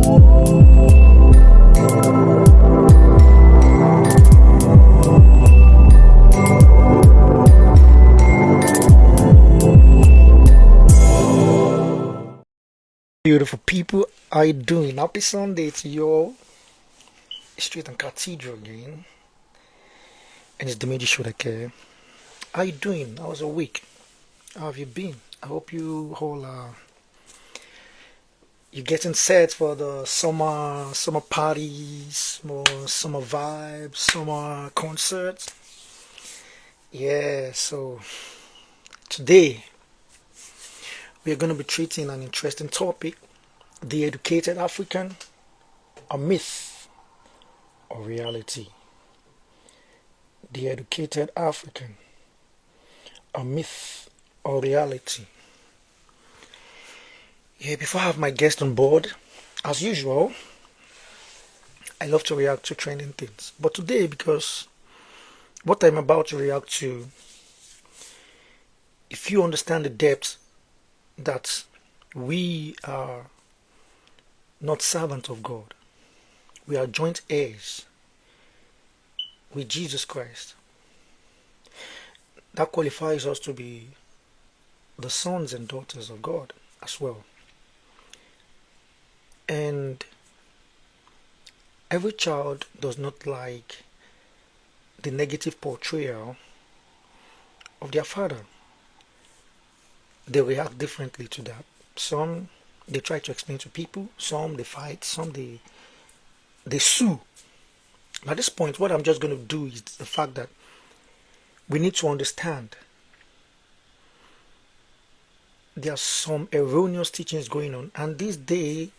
Beautiful people, how you doing? Happy Sunday to you all. Street and Cathedral again, and it's the Meiji Shodake. How you doing? How was your week? How have you been? I hope you all you're getting set for the summer parties, more summer vibes, summer concerts. Yeah, so today we are going to be treating an interesting topic: the educated African, a myth or reality. The educated African, a myth or reality. Yeah, before I have my guest on board, as usual, I love to react to trending things. But today, because what I'm about to react to, if you understand the depth that we are not servants of God, we are joint heirs with Jesus Christ. That qualifies us to be the sons and daughters of God as well. And every child does not like the negative portrayal of their father. They react differently to that. Some they try to explain to people, some they fight, some they sue. At this point, what I'm just going to do is the fact that we need to understand there are some erroneous teachings going on, and these days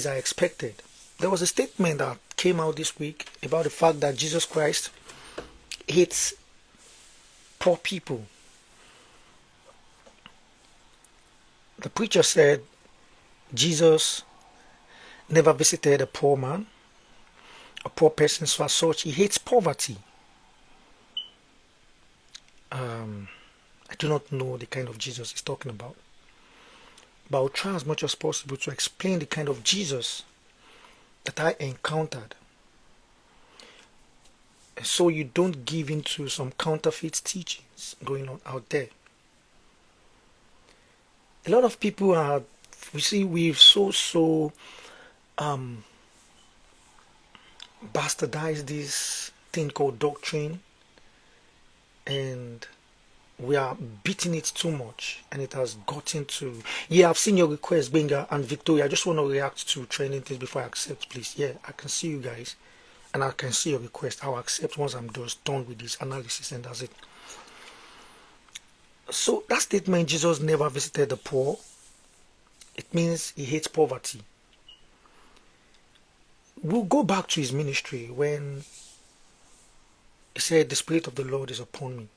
are expected. There was a statement that came out this week about the fact that Jesus Christ hates poor people. The preacher said Jesus never visited a poor man, a poor person, so as such he hates poverty. I do not know the kind of Jesus he's talking about, but I'll try as much as possible to explain the kind of Jesus that I encountered, so you don't give into some counterfeit teachings going on out there. A lot of people are, we've bastardized this thing called doctrine, and we are beating it too much, and it has gotten to, yeah, I've seen your request, Gbenga and Victoria. I just want to react to training things before I accept, please. Yeah, I can see you guys, and I can see your request. I'll accept once I'm just done with this analysis, and that's it. So that statement, Jesus never visited the poor, it means he hates poverty. We'll go back to his ministry when he said, "The Spirit of the Lord is upon me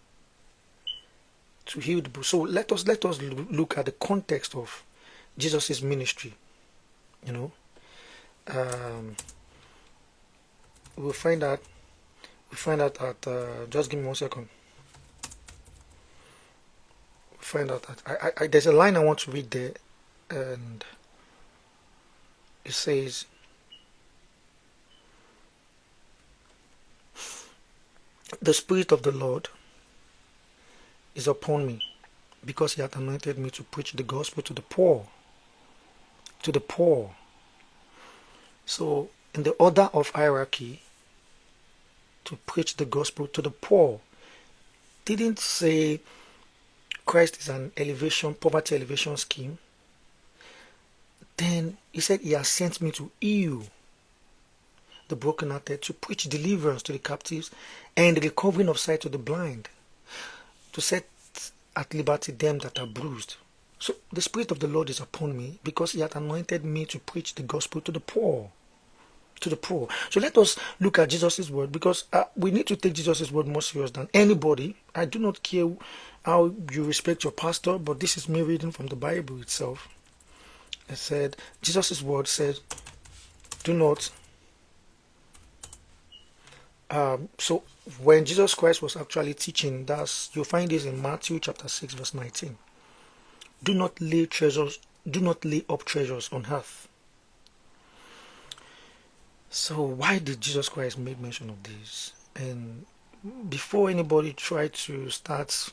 to heal the broken." So let us look at the context of Jesus' ministry. You know, we'll find out. At just give me 1 second. We'll find out that I there's a line I want to read there, and it says, "The Spirit of the Lord is upon me, because he hath anointed me to preach the gospel to the poor." To the poor. So in the order of hierarchy, to preach the gospel to the poor, didn't say Christ is an poverty elevation scheme. Then he said he has sent me to heal the brokenhearted, to preach deliverance to the captives, and the recovering of sight to the blind, to set at liberty them that are bruised. So the Spirit of the Lord is upon me, because he hath anointed me to preach the gospel to the poor. To the poor. So let us look at Jesus' word, because we need to take Jesus' word more serious than anybody. I do not care how you respect your pastor, but this is me reading from the Bible itself. It said, Jesus' word said, do not. So when Jesus Christ was actually teaching, you'll find this in Matthew chapter 6 verse 19. Do not lay up treasures on earth, So why did Jesus Christ make mention of this? And before anybody tried to start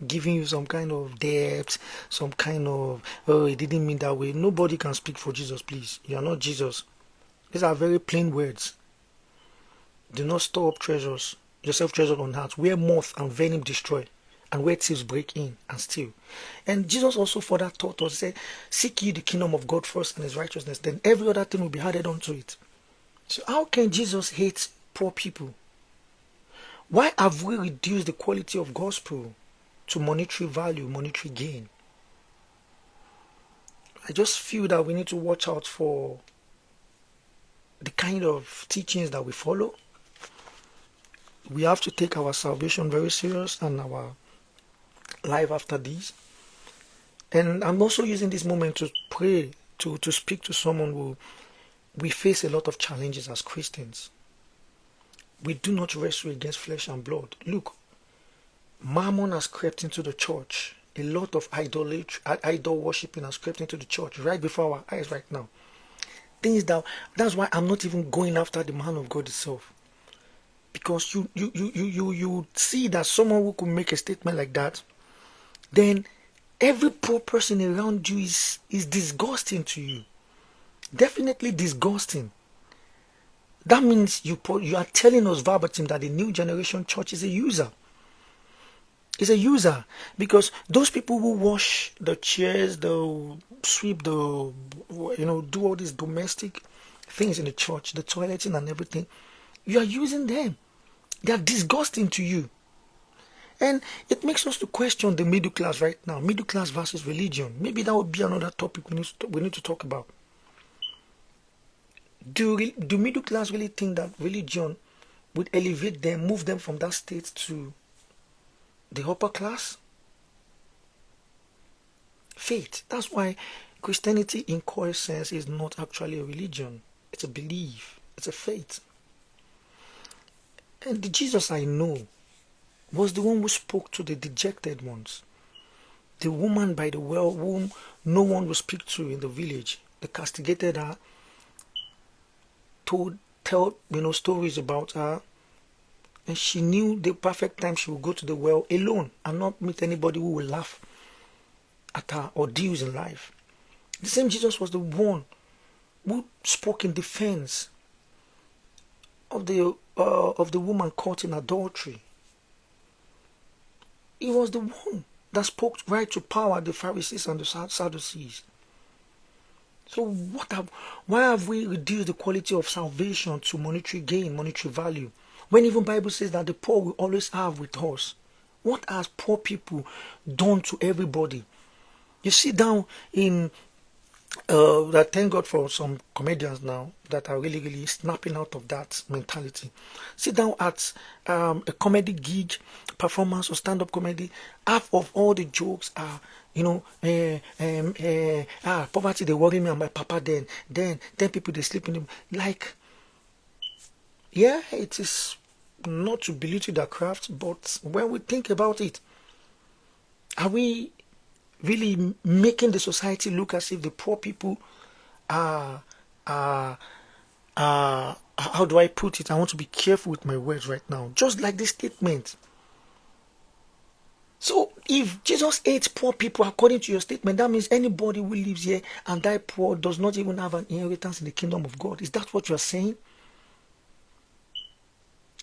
giving you some kind of depth, some kind of, oh, it didn't mean that way. Nobody can speak for Jesus, please. You are not Jesus. These are very plain words. Do not store up treasures, yourself treasures on earth, where moth and venom destroy, and where thieves break in and steal. And Jesus also further taught us, said, seek ye the kingdom of God first and his righteousness, then every other thing will be added unto it. So how can Jesus hate poor people? Why have we reduced the quality of gospel to monetary value, monetary gain? I just feel that we need to watch out for the kind of teachings that we follow. We have to take our salvation very serious and our life after this. And I'm also using this moment to pray, to speak to someone who we face a lot of challenges as Christians. We do not wrestle against flesh and blood. Look, Mammon has crept into the church. A lot of idol worshiping has crept into the church right before our eyes right now. That's why I'm not even going after the man of God itself. Because you see that someone who could make a statement like that, then every poor person around you is disgusting to you. Definitely disgusting. That means you are telling us verbatim that the new generation church is a user. It's a user, because those people who wash the chairs, the sweep, do all these domestic things in the church, the toileting and everything, you are using them. They are disgusting to you. And it makes us to question the middle class right now. Middle class versus religion. Maybe that would be another topic we need to talk about. Do middle class really think that religion would elevate them, move them from that state to the upper class? Faith. That's why Christianity in core sense is not actually a religion. It's a belief. It's a faith. And the Jesus I know was the one who spoke to the dejected ones. The woman by the well whom no one would speak to in the village. They castigated her, tell stories about her, and she knew the perfect time she would go to the well alone and not meet anybody who would laugh at her ordeals in life. The same Jesus was the one who spoke in defense of the woman caught in adultery. He was the one that spoke right to power the Pharisees and the Sadducees. So why have we reduced the quality of salvation to monetary gain, monetary value? When even Bible says that the poor will always have with us. What has poor people done to everybody? You sit down in that, thank God for some comedians now that are really, really snapping out of that mentality. Sit down at a comedy gig, performance or stand-up comedy. Half of all the jokes are, poverty, they worry me and my papa then people they sleep in them. Like, yeah, it is not to belittle their craft, but when we think about it, are we really making the society look as if the poor people are how do I put it? I want to be careful with my words right now. Just like this statement. So if Jesus hates poor people according to your statement, that means anybody who lives here and die poor does not even have an inheritance in the kingdom of God. Is that what you are saying?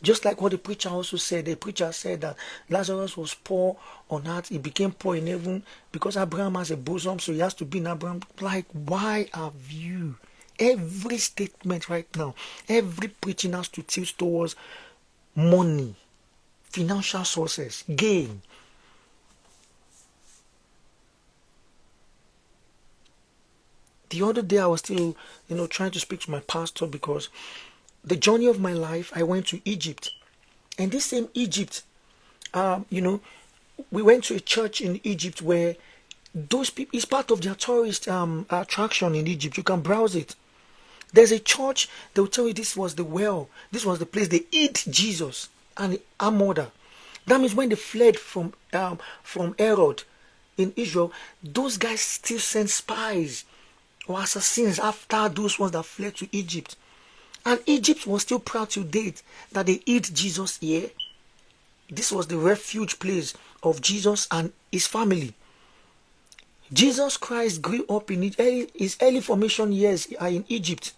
Just like what the preacher also said. The preacher said that Lazarus was poor on earth. He became poor in heaven because Abraham has a bosom, so he has to be in Abraham. Like, why have you? Every statement right now, every preaching has to tilt towards money, financial sources, gain. The other day I was still, trying to speak to my pastor because the journey of my life, I went to Egypt. And this same Egypt, we went to a church in Egypt where those people, it's part of their tourist attraction in Egypt. You can browse it. There's a church, they'll tell you this was the well. This was the place they eat Jesus and our mother. That means when they fled from Herod in Israel, those guys still sent spies or assassins after those ones that fled to Egypt. And Egypt was still proud to date that they hid Jesus here. This was the refuge place of Jesus and his family. Jesus Christ grew up in his early formation years are in Egypt.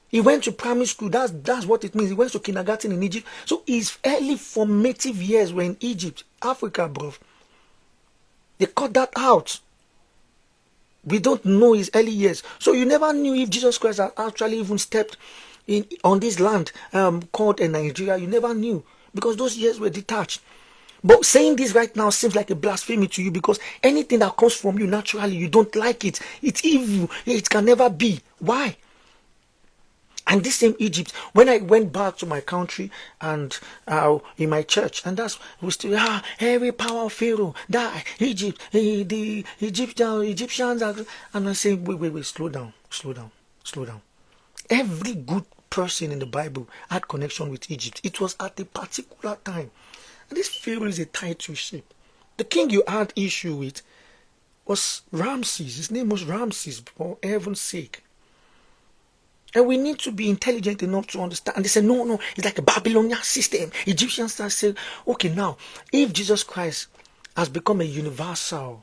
He went to primary school. That's what it means. He went to kindergarten in Egypt. So his early formative years were in Egypt, Africa, bro. They cut that out. We don't know his early years. So you never knew if Jesus Christ had actually even stepped in on this land called Nigeria. You never knew because those years were detached. But saying this right now seems like a blasphemy to you because anything that comes from you naturally, you don't like it. It's evil. It can never be. Why? And this same Egypt, when I went back to my country and in my church, and that's we still every power of Pharaoh, die, Egypt, the Egyptians are, and I'm saying, wait, slow down. Every good person in the Bible had connection with Egypt. It was at a particular time. And this Pharaoh is a titleship. The king you had issue with was Ramses. His name was Ramses, for heaven's sake. And we need to be intelligent enough to understand. And they say, no, it's like a Babylonian system. Egyptians start saying, okay, now, if Jesus Christ has become a universal,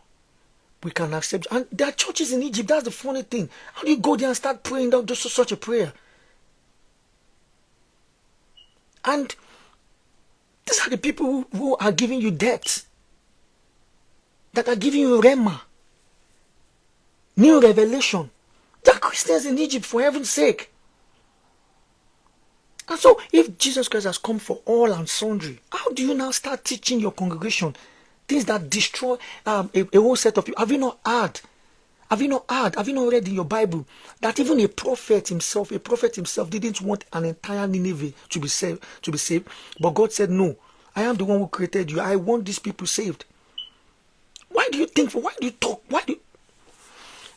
we can accept. And there are churches in Egypt. That's the funny thing. How do you go there and start praying out just such a prayer? And these are the people who are giving you depth, that are giving you Rema, new revelation. There are Christians in Egypt, for heaven's sake. And so, if Jesus Christ has come for all and sundry, how do you now start teaching your congregation things that destroy a whole set of people? Have you not heard? Have you not read in your Bible that even a prophet himself didn't want an entire Nineveh to be saved, but God said, no, I am the one who created you. I want these people saved. Why do you think? Why do you talk?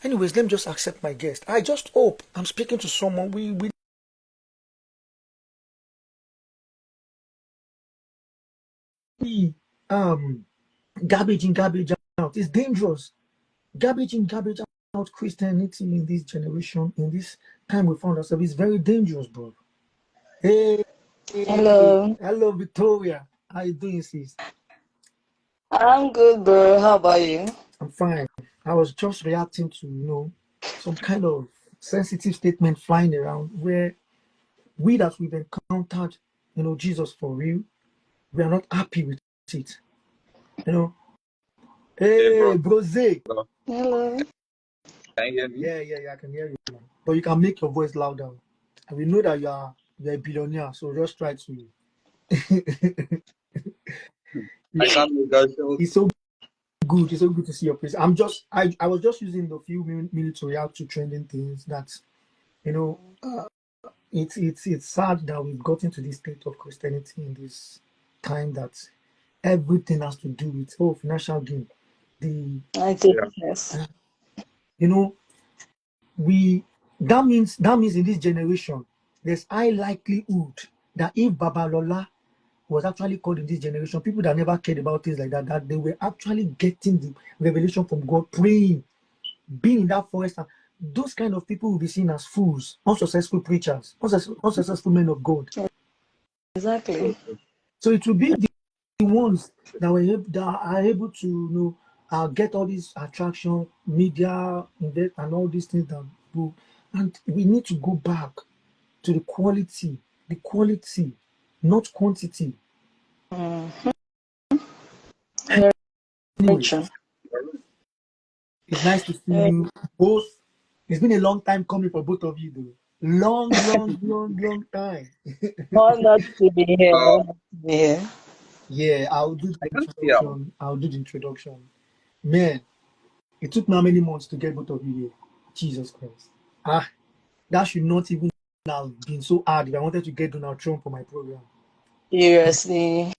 Anyways, let me just accept my guest. I just hope I'm speaking to someone we garbage in, garbage out. It's dangerous. Garbage in, garbage out Christianity in this generation, in this time we found ourselves, is very dangerous, bro. Hey, hello, Victoria. How you doing, sis? I'm good, bro. How about you? I'm fine. I was just reacting to, some kind of sensitive statement flying around where we that we've encountered, Jesus for real, we are not happy with it. Hey, Brose. Hello. Can you hear me? Yeah, I can hear you, man. But you can make your voice louder. And we know that you're a billionaire, so just try to. I can't negotiate. It's so good. It's so good to see your face. I was just using the few minutes to react to trending things that, it's sad that we've gotten to this state of Christianity in this time that everything has to do with financial gain. Yes. That means in this generation there's high likelihood that if Babalola was actually called in this generation, people that never cared about things like that they were actually getting the revelation from God, praying, being in that forest. And those kind of people will be seen as fools, unsuccessful preachers, unsuccessful men of God. Exactly. So it will be the ones that are able to get all these attraction, media, invest, and all these things that will. And we need to go back to the quality, not quantity. Very Anyways, true. it's nice to see you both. It's been a long time coming for both of you, though. Long time. Not to be here. Not to be here. Yeah, I'll do the I can't hear. introduction. Man, it took me how many months to get both of you here? Jesus Christ. That should not even have been so hard if I wanted to get Donald Trump for my program. Seriously.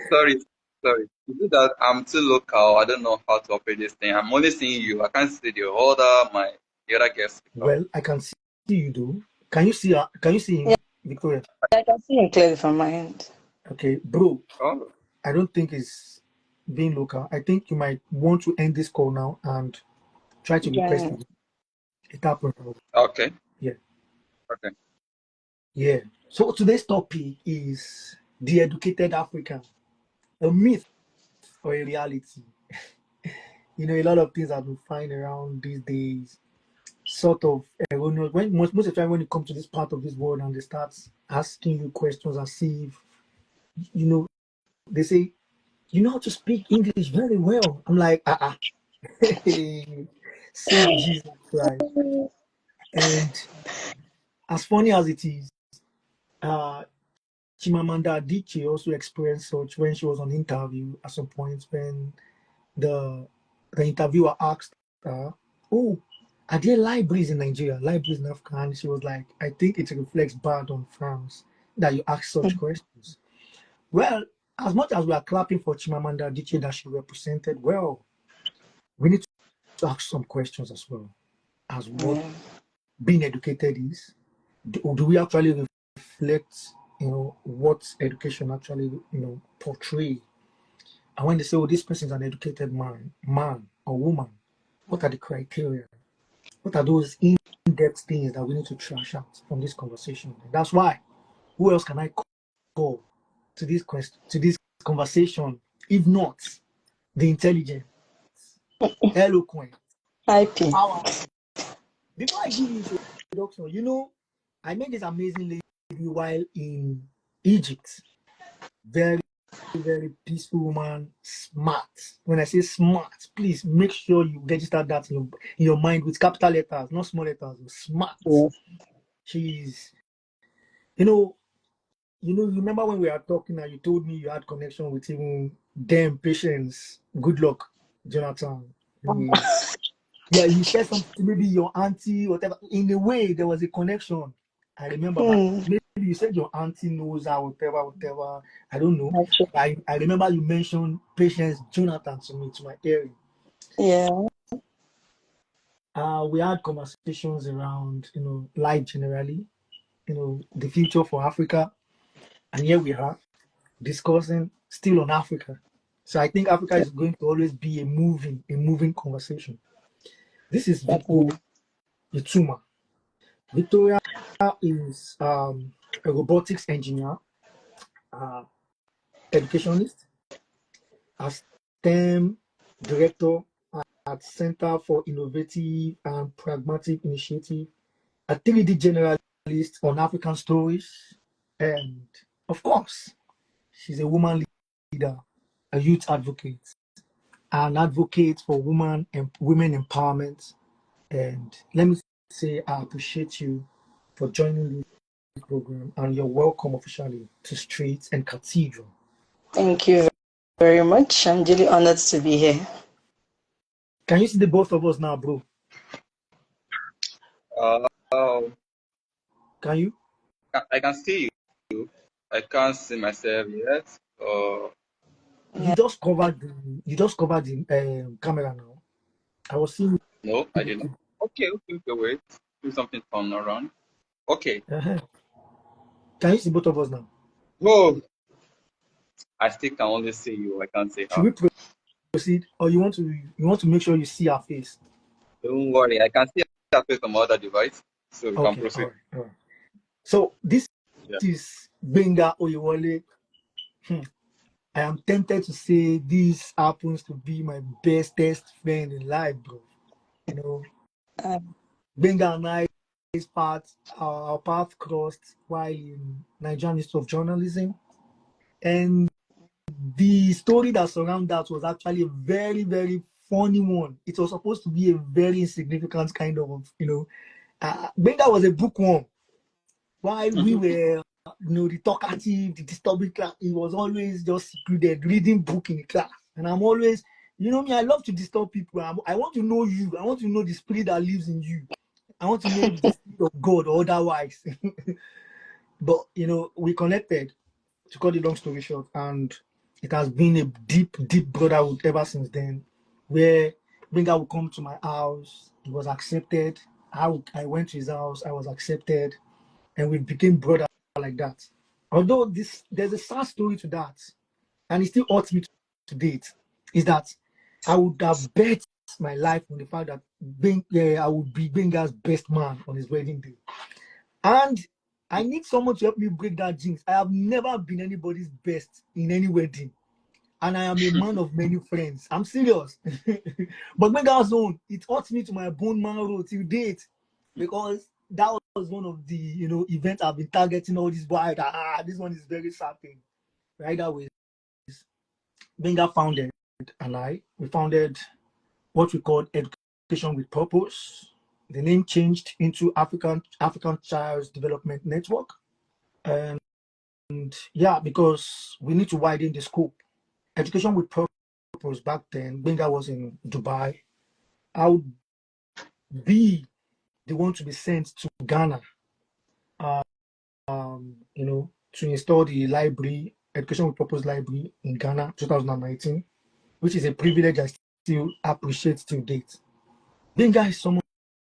Sorry. You do that. I'm too local. I don't know how to operate this thing. I'm only seeing you. I can't see the other guests. Well, I can see you, though. Can you see him, Yeah, Victoria? I can see him clearly from my end. Okay, bro. Oh, I don't think it's being local. I think you might want to end this call now and try to request Join. it. It happened. okay. Yeah. Okay. Yeah. So today's topic is the educated African, a myth or a reality. A lot of things have been flying around these days, sort of erroneous. When most of the time when you come to this part of this world and they start asking you questions as if you know, they say, you know how to speak English very well. I'm like, save Jesus Christ. And as funny as it is, uh, Chimamanda Adichie also experienced such when she was on interview at some point when the the interviewer asked her, "Oh, are there libraries in Nigeria, libraries in Africa?" And she was like, "I think it reflects bad on France that you ask such questions." Well, as much as we are clapping for Chimamanda Adichie that she represented well, we need to ask some questions as well as what Yeah. being educated is. Do we actually reflect, what education actually, portray? And when they say, "Oh, this person is an educated man or woman," what are the criteria? What are those in-depth things that we need to trash out from this conversation? And that's why. Who else can I call to this conversation, if not the intelligent, eloquent, IP. powerful? Before I give you introduction, I met this amazing lady while in Egypt. Very, very peaceful woman, smart. When I say smart, please make sure you register that in your mind with capital letters, not small letters. Smart. Yes. She's, you know, remember when we were talking and you told me you had connection with even them patients. Good luck, Jonathan. Yeah, you said something, maybe your auntie, whatever. In a way, there was a connection. I remember, but Hmm. maybe you said your auntie knows her, whatever, whatever. I don't know. Actually, I remember you mentioned Patience Jonathan to me, to my hearing. yeah. We had conversations around, life generally, the future for Africa. And here we are discussing still on Africa. So I think Africa is going to always be a moving conversation. This is Definitely. Ituma. Victoria is a robotics engineer, uh, educationist, a STEM director at Center for Innovative and Pragmatic Initiative, a 3D generalist on African stories, and of course, she's a woman leader, a youth advocate, an advocate for women empowerment. And let me say, I appreciate you for joining this program, and you're welcome officially to Streets and Cathedral. Thank you very much. I'm really honored to be here. Can you see the both of us now, bro? Oh, Can you? I can see you. I can't see myself yet. You Yeah. just covered the camera now. I was seeing No, I did not. you. Okay, wait. Do something turn around. Okay. Uh-huh. Can you see both of us now? Oh, I still can only see you. I can't see Should her. we proceed, or you want to make sure you see our face? Don't worry, I can see her face on my other device, so we can Okay, all proceed. right, all right. So this Yeah. is Gbenga Oyewole. Hmm. I am tempted to say this happens to be my bestest friend in life, bro. You know, Um, Gbenga and I, his path, our path crossed while in Nigerian Institute of Journalism, and the story that surrounded that was actually a very, very funny one. It was supposed to be a very insignificant kind of, Gbenga was a bookworm, while we were, the talkative, the disturbing class. He was always just secluded, reading book in the class. And I'm always, me, I love to disturb people. I want to know you. I want to know the spirit that lives in you. I want to know if it's the spirit of God or otherwise. But, we connected, to cut the long story short. And it has been a deep, deep brotherhood ever since then, where Benga would come to my house. He was accepted. I went to his house. I was accepted. And we became brothers like that. Although there's a sad story to that, and it still hurts me to date, is that I would have bet my life on the fact that I would be Benga's best man on his wedding day. And I need someone to help me break that jinx. I have never been anybody's best in any wedding. And I am a man of many friends. I'm serious. But Gbenga's own, it hurts me to my bone marrow till date. Because that was one of the events I've been targeting all this boy. This one is very certain. Right, that was Gbenga founded and we founded what we called Education with Purpose. The name changed into African Child's Development Network. And yeah, because we need to widen the scope. Education with Purpose back then, Gbenga was in Dubai. I would be the one to be sent to Ghana, to install the library, Education with Purpose library in Ghana, 2019, which is a privilege I still appreciate to date. Gbenga is someone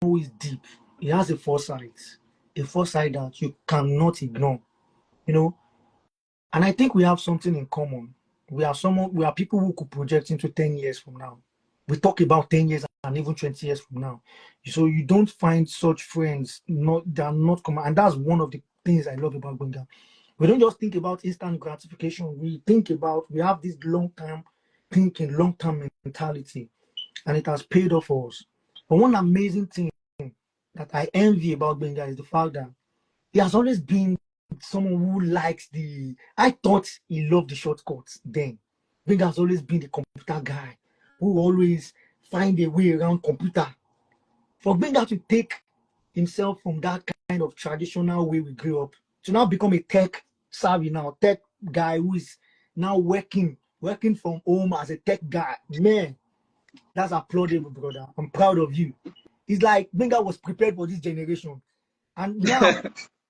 who is deep. He has a foresight that you cannot ignore, And I think we have something in common. We are people who could project into 10 years from now. We talk about 10 years and even 20 years from now. So you don't find such friends, they are not common. And that's one of the things I love about Gbenga. We don't just think about instant gratification. We have this long-term thinking, long-term mentality, and it has paid off for us. But one amazing thing that I envy about Gbenga is the fact that he has always been someone who likes I thought he loved the shortcuts then. Gbenga has always been the computer guy who always find a way around computer. For Gbenga to take himself from that kind of traditional way we grew up to now become a tech savvy tech guy who is now working from home as a tech guy, man, that's applaudable, brother. I'm proud of you. It's like Gbenga was prepared for this generation. And now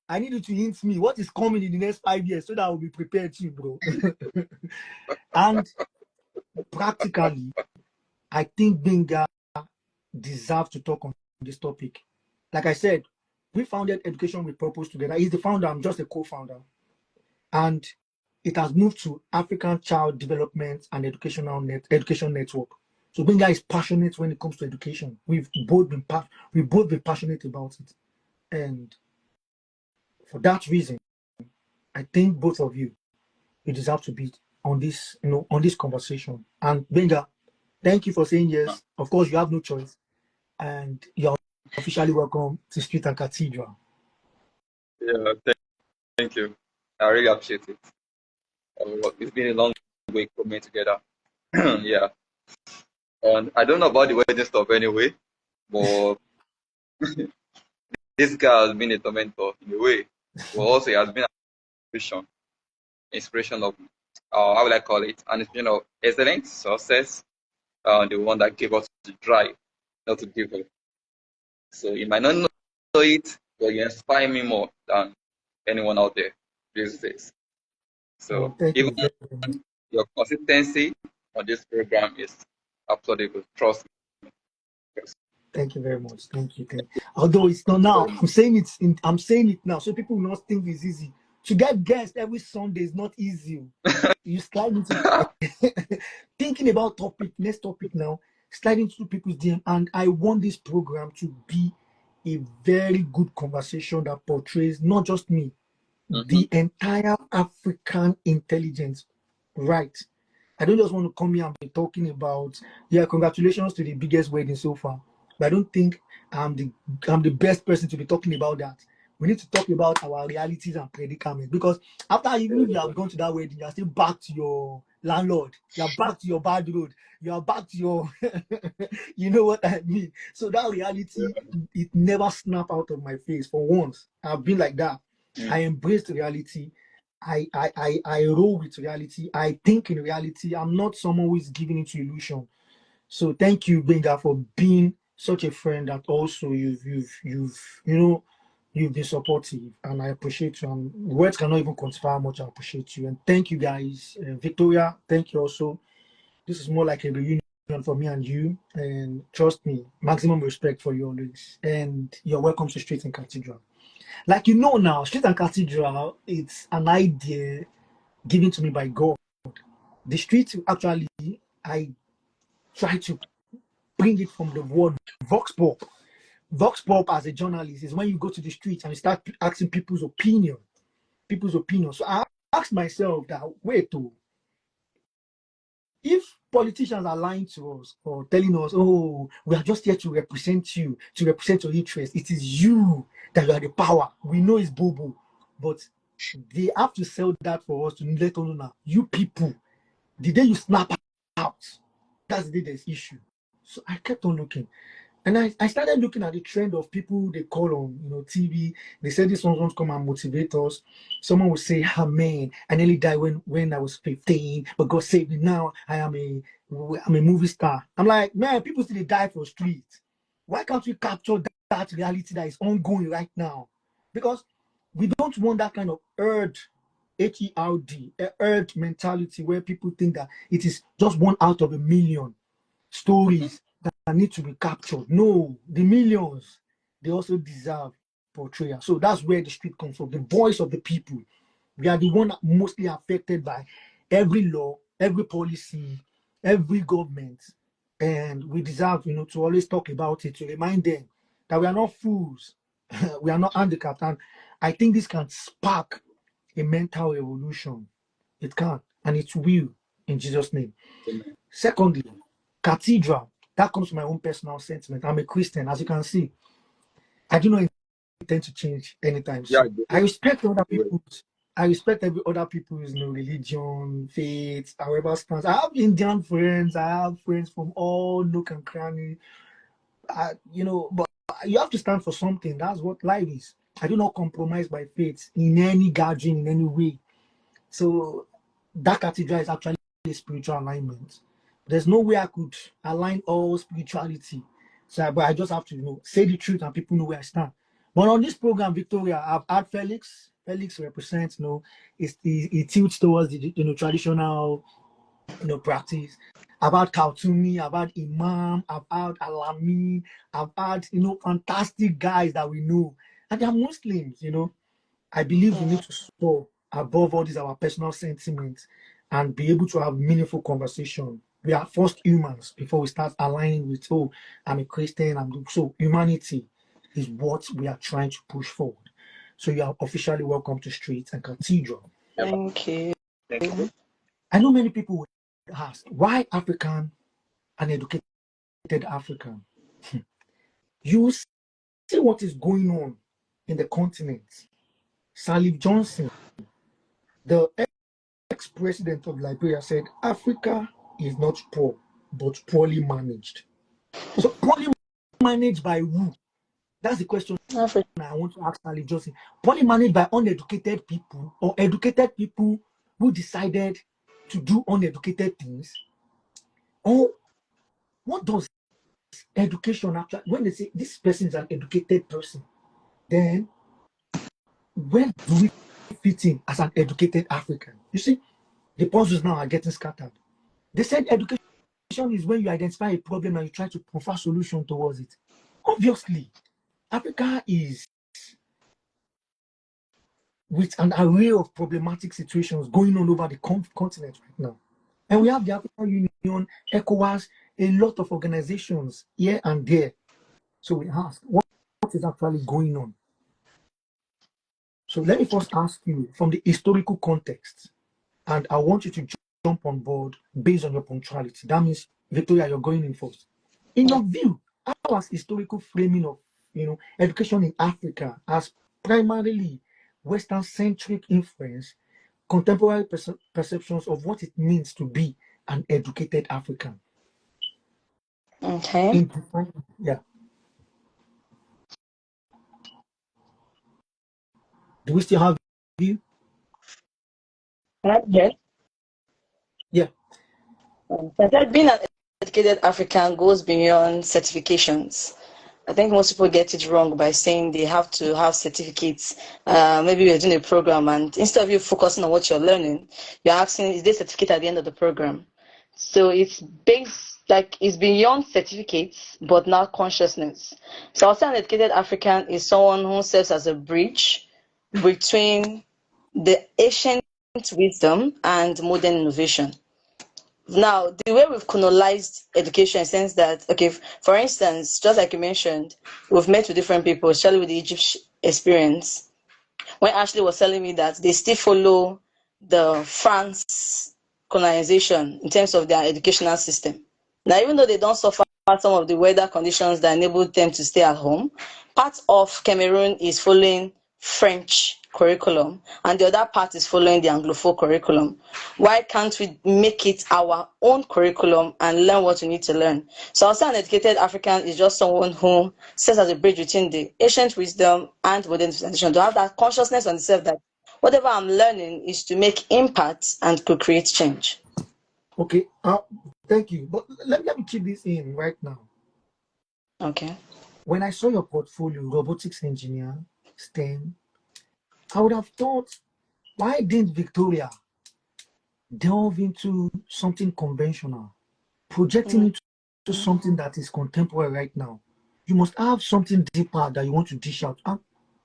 I need you to hint me what is coming in the next 5 years so that I will be prepared too, bro. And practically, I think Gbenga deserves to talk on this topic. Like I said, we founded Education with Purpose together. He's the founder, I'm just a co-founder. And it has moved to African Child Development and Education Network. So Gbenga is passionate when it comes to education. We've both been passionate about it. And for that reason, I think both of you deserve to be on this, on this conversation. And Gbenga, thank you for saying yes. Of course, you have no choice. And you're officially welcome to Street and Cathedral. Yeah, thank you. I really appreciate it. It's been a long week coming together. Yeah. And I don't know about the wedding stuff anyway, but this guy has been a tormentor in a way. But also, he has been an inspiration of, how will I call it? An inspiration of excellence, success, the one that gave us the drive, not to give up. So you might not know it, but you inspire me more than anyone out there these days. So even your consistency on this program is applaudable. Trust me. Thank you very much. Thank you. Although it's not now, I'm saying it now, so people will not think it's easy. To get guests every Sunday is not easy. You slide into thinking about next topic now, slide into people's DM, and I want this program to be a very good conversation that portrays not just me, the entire African intelligence, right? I don't just want to come here and be talking about, congratulations to the biggest wedding so far. But I don't think I'm the best person to be talking about that. We need to talk about our realities and predicaments, because after even if you have gone to that wedding, you are still back to your landlord, you are back to your bad road, you are back to your you know what I mean. So that reality, it never snap out of my face. For once, I've been like that. I embraced reality. I roll with reality. I think in reality. I'm not someone who is giving into illusion. So thank you, Gbenga, for being such a friend that also you've been supportive, and I appreciate you. And words cannot even quantify how much I appreciate you. And thank you, guys. Victoria, thank you also. This is more like a reunion for me and you. And trust me, maximum respect for you always. And you're welcome to Street and Cathedral. Like now, Street and Cathedral, it's an idea given to me by God. The street, actually, I try to bring it from the word vox pop, Vox pop as a journalist is when you go to the streets and you start asking people's opinion. So I asked myself that, wait, oh, if politicians are lying to us or telling us, oh, we are just here to represent you, to represent your interests, it is you that you are the power. We know it's Bobo, but they have to sell that for us to let us know now. You people, the day you snap out, that's the day there's issue. So I kept on looking. And I started looking at the trend of people they call on, TV. They said this one's going to come and motivate us. Someone would say, "Amen. I nearly died when I was 15, but God saved me. Now I'm a movie star." I'm like, man, people still die for street. Why can't we capture that reality that is ongoing right now? Because we don't want that kind of herd, HERD, herd mentality where people think that it is just one out of a million stories that need to be captured. No, the millions, they also deserve portrayal. So that's where the street comes from, the voice of the people. We are the one mostly affected by every law, every policy, every government. And we deserve, to always talk about it, to remind them that we are not fools. We are not handicapped. And I think this can spark a mental revolution. It can, and it will, in Jesus' name. Amen. Secondly, cathedral. That comes from my own personal sentiment. I'm a Christian, as you can see. I do not intend to change anytime Yeah, soon. I respect every other people's religion, faith, however stance. I have Indian friends. I have friends from all nook and cranny. But you have to stand for something. That's what life is. I do not compromise my faith in any gathering in any way. So that cathedral is actually a spiritual alignment. There's no way I could align all spirituality. But I just have to, say the truth and people know where I stand. But on this program, Victoria, I've had Felix. Felix represents, he tilts towards the traditional, practice. I've had Kaltumi, I've had Imam, I've had Alami, I've had, fantastic guys that we know. And they're Muslims, I believe we need to soar above all these our personal sentiments and be able to have meaningful conversation. We are first humans before we start aligning with, oh, I'm a Christian. So humanity is what we are trying to push forward. So you are officially welcome to Street and Cathedral. Thank you. Thank you. I know many people would ask, why African and educated African? You see what is going on in the continent. Salif Johnson, the ex-president of Liberia, said Africa is not poor, but poorly managed. So poorly managed by who? That's the question Africa. I want to ask Salif Johnson. Poorly managed by uneducated people or educated people who decided to do uneducated things? Or what does education actually, when they say this person is an educated person, then where do we fit in as an educated African? You see, the puzzles now are getting scattered. They said education is when you identify a problem and you try to provide solution towards it. Obviously, Africa is with an array of problematic situations going on over the continent right now. And we have the African Union, ECOWAS, a lot of organizations here and there. So we ask, what is actually going on? So let me first ask you from the historical context, and I want you to jump on board based on your punctuality. That means, Victoria, you're going in first. In your view, how has historical framing of education in Africa as primarily Western-centric influence contemporary perceptions of what it means to be an educated African? Okay. Yeah. Do we still have you? Not yet. Yeah. That being an educated African goes beyond certifications. I think most people get it wrong by saying they have to have certificates. Maybe you're doing a program, and instead of you focusing on what you're learning, you're asking, is there a certificate at the end of the program? So it's it's beyond certificates, but not consciousness. So I'll say an educated African is someone who serves as a bridge between the ancient wisdom and modern innovation. Now, the way we've colonized education in the sense that, okay, for instance, just like you mentioned, we've met with different people, especially with the Egypt experience. When Ashley was telling me that they still follow the France colonization in terms of their educational system. Now, even though they don't suffer some of the weather conditions that enabled them to stay at home, part of Cameroon is following French curriculum and the other part is following the Anglophone curriculum. Why can't we make it our own curriculum and learn what we need to learn? So I'll say an educated African is just someone who serves as a bridge between the ancient wisdom and modern civilization, to have that consciousness on itself that whatever I'm learning is to make impact and to create change. Okay, thank you. But let me keep this in right now. Okay. When I saw your portfolio, robotics engineer, STEM, I would have thought, why didn't Victoria delve into something conventional, projecting it to something that is contemporary right now? You must have something deeper that you want to dish out, and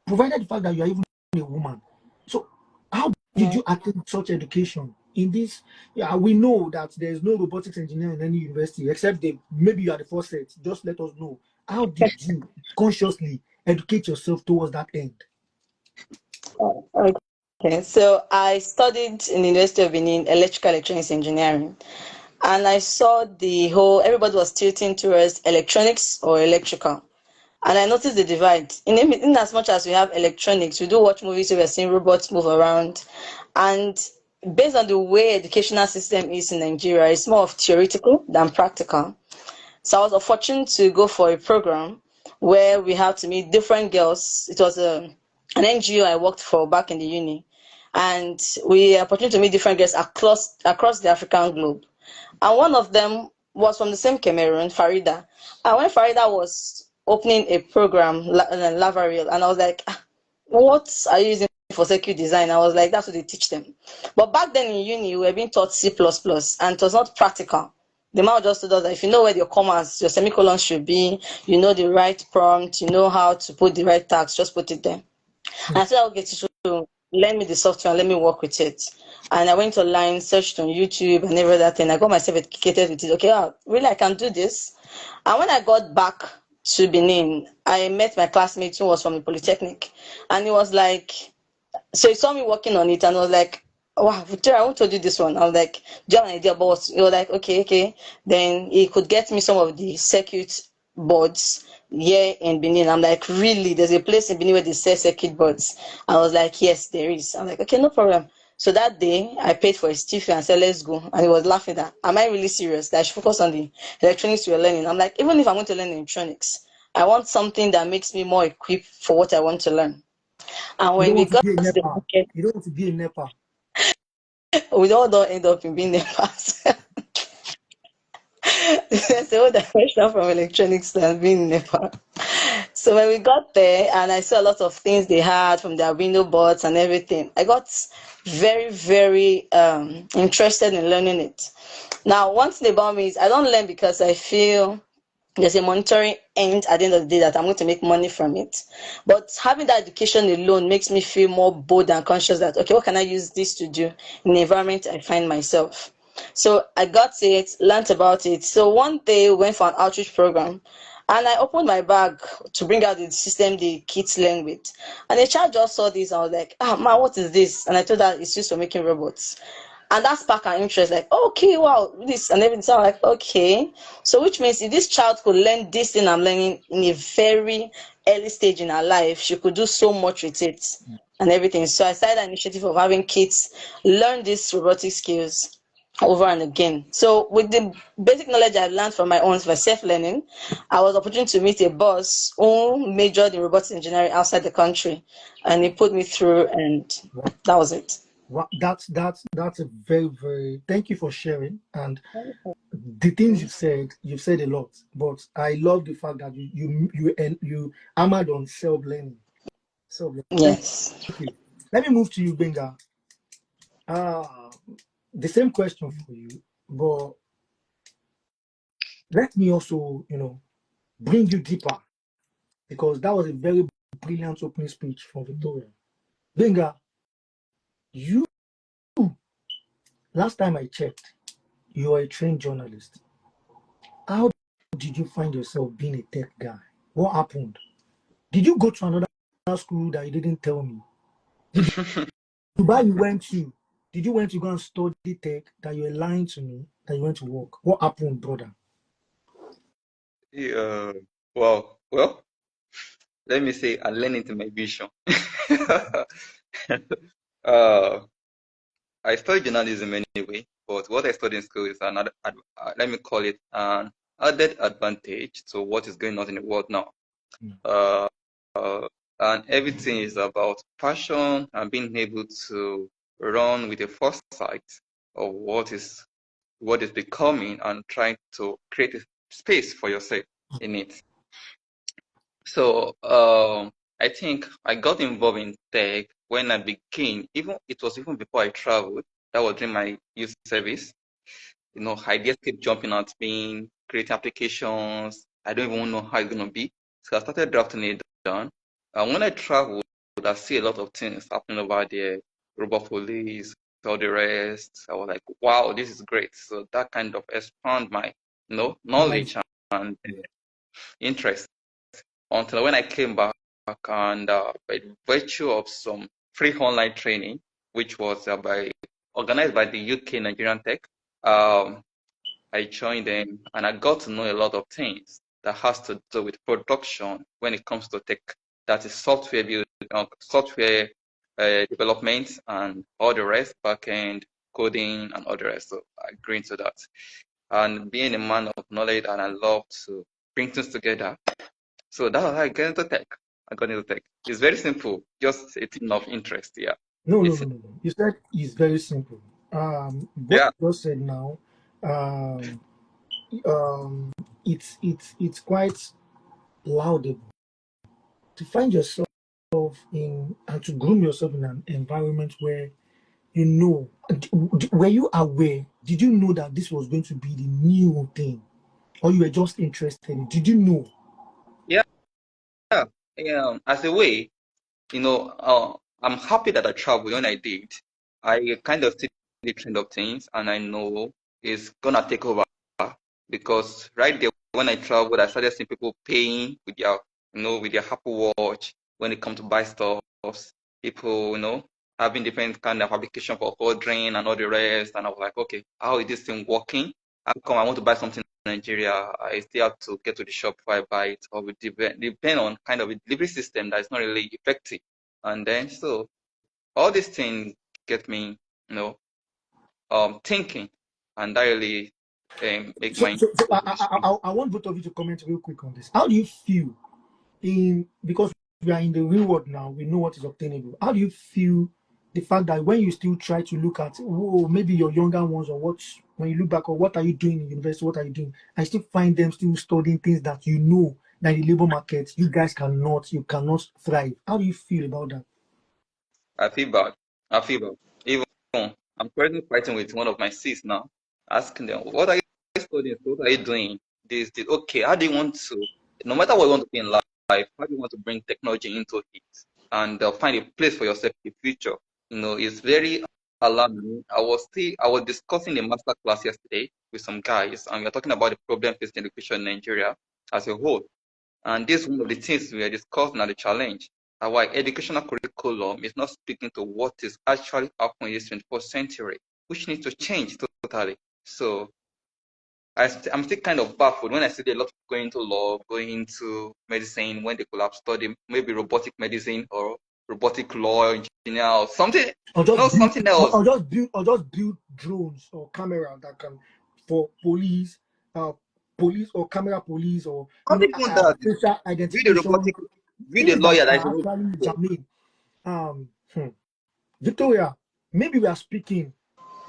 provided the fact that you are even a woman. So, how did you attend such education in this? Yeah, we know that there is no robotics engineer in any university except maybe you are the first set. Just let us know. How did you consciously educate yourself towards that end? Okay, so I studied in the University of Benin electrical electronics engineering, and I saw everybody was tilting towards electronics or electrical. And I noticed the divide. In as much as we have electronics, we do watch movies where we're seeing robots move around. And based on the way educational system is in Nigeria, it's more of theoretical than practical. So I was fortunate to go for a program where we had to meet different girls. It was an NGO I worked for back in the uni. And we had opportunity to meet different girls across the African globe. And one of them was from the same Cameroon, Farida. And when Farida was opening a program, Lavariel, and I was like, what are you using for circuit design? I was like, that's what they teach them. But back then in uni, we were being taught C++, and it was not practical. The man just told us that if you know where your commas, your semicolons should be, you know the right prompt, you know how to put the right tags, just put it there. And I said, I'll get you to lend me the software and let me work with it. And I went online, searched on YouTube and every other thing. I got myself educated with it. Okay, really, I can do this. And when I got back to Benin, I met my classmate who was from the Polytechnic. And he was like, so he saw me working on it and was like, wow, Victoria, I want to do this one. I was like, do you have an idea about what? He was like, okay. Then he could get me some of the circuit boards here in Benin. I'm like, really? There's a place in Benin where they sell circuit boards? I was like, yes, there is. I'm like, okay, no problem. So that day, I paid for his tiffy and said, let's go. And he was laughing at, am I really serious? That I should focus on the electronics we're learning. I'm like, even if I'm going to learn electronics, I want something that makes me more equipped for what I want to learn. And You when don't we want to got be a to the NEPA. market, You don't want to be a NEPA. we don't end up in being NEPAs. There's a whole direction from electronics than being NEPA. So when we got there and I saw a lot of things they had from their window boards and everything, I got very, very interested in learning it. Now, one thing about me is I don't learn because I feel there's a monetary end at the end of the day that I'm going to make money from it. But having that education alone makes me feel more bold and conscious that, okay, what can I use this to do in the environment I find myself? So I got it, learned about it. So one day we went for an outreach program and I opened my bag to bring out the system the kids learn with. And the child just saw this and I was like, man, what is this? And I told her it's used for making robots. And that sparked her interest, like, okay, wow, this and everything. So I'm like, okay. So which means if this child could learn this thing I'm learning in a very early stage in her life, she could do so much with it and everything. So I started an initiative of having kids learn these robotic skills over and again. So with the basic knowledge I learned from my own for self-learning, I was opportunity to meet a boss who majored in robotics engineering outside the country, and he put me through, and that was it. Well, that's a very, very, thank you for sharing. And the things you've said a lot, but I love the fact that you hammered on self-learning. Thank Yes. you. Let me move to you, Gbenga. The same question for you, but let me also, bring you deeper, because that was a very brilliant opening speech from Victoria. Gbenga, you, last time I checked, You are a trained journalist. How did you find yourself being a tech guy? What happened? Did you go to another school that you didn't tell me? Did Dubai you went to? Did you went to go and study tech that you were lying to me that you went to work? What happened, brother? Yeah. Well, let me say I learned into my vision. uh, I studied journalism anyway, but what I studied in school is another, let me call it an added advantage to what is going on in the world now. Mm. Uh, and everything is about passion and being able to run with a foresight of what is becoming and trying to create a space for yourself in it. So I think I got involved in tech when I began, even it was even before I traveled. That was during my youth service. Ideas keep jumping at me, creating applications. I don't even know how it's gonna be. So I started drafting it down. And when I traveled, I see a lot of things happening over there, robot police, all the rest. I was like, wow, this is great. So that kind of expand my, knowledge and Yeah. interest until when I came back and by virtue of some free online training, which was organized by the UK Nigerian Tech, um, I joined them and I got to know a lot of things that has to do with production when it comes to tech. That is software development and all the rest, backend coding and all the rest. So I agree to that. And being a man of knowledge and I love to bring things together, so that's how I got into tech. I got into tech. It's very simple, just a thing of interest. Yeah. No, no, It's no, no, no. You said it's very simple. What yeah. you just said now, um, it's quite laudable to find yourself in and to groom yourself in an environment where you know. Were you aware? Did you know that this was going to be the new thing, or you were just interested in it? Did you know? Yeah. Yeah. As a way, I'm happy that I traveled when I did. I kind of see the trend of things and I know it's gonna take over because right there when I traveled, I started seeing people paying with their Apple Watch when it comes to buy stuff. People, having different kind of application for ordering and all the rest. And I was like, okay, how is this thing working? How come I want to buy something in Nigeria? I still have to get to the shop before I buy it, or it depend on kind of a delivery system that is not really effective. And then so all these things get me, thinking, and that really make So, my so, so I want both of you to comment real quick on this. How do you feel in because we are in the real world now? We know what is obtainable. How do you feel the fact that when you still try to look at, oh, maybe your younger ones or what, when you look back, or what are you doing in university? What are you doing? I still find them still studying things that you know that in the labor market you cannot thrive. How do you feel about that? I feel bad. I feel bad. Even I'm currently fighting with one of my sis now, asking them, what are you studying? What are you doing? This. Okay, how do you want to, no matter what you want to be in life, how do you want to bring technology into it and find a place for yourself in the future? It's very alarming. I was discussing a master class yesterday with some guys, and we are talking about the problem facing education in Nigeria as a whole. And this is one of the things we are discussing at the challenge. Our educational curriculum is not speaking to what is actually happening in this 21st century, which needs to change totally. So I'm still kind of baffled when I see a lot of going into law, going into medicine, when they could have studied maybe robotic medicine or robotic law engineer or something, Or just no, build, something else. or just build drones or camera that can for police, uh, police or camera police or Not even that. facial Be the identification robotic, be the things that lawyer that is are supposed actually to. germane. Victoria, maybe we are speaking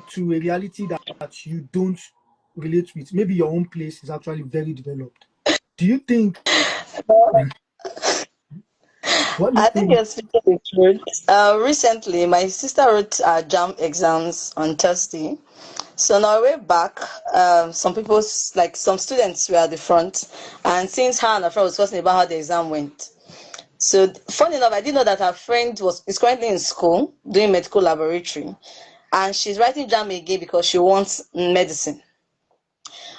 to a reality that you don't relate with. Maybe your own place is actually very developed. Do you think? What do you I think think? you're speaking the truth. Recently, my sister wrote JAM exams on Thursday. So on our way back, some students were at the front, and since her and her friend was talking about how the exam went. So funny enough, I didn't know that her friend is currently in school doing medical laboratory, and she's writing JAM again because she wants medicine.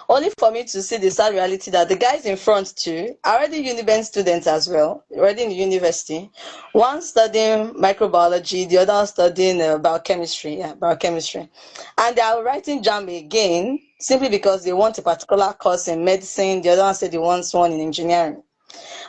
Only for me to see the sad reality that the guys in front too are already university students as well, already in the university. One studying microbiology, the other studying biochemistry, biochemistry. And they are writing JAM again simply because they want a particular course in medicine, the other one said they want one in engineering.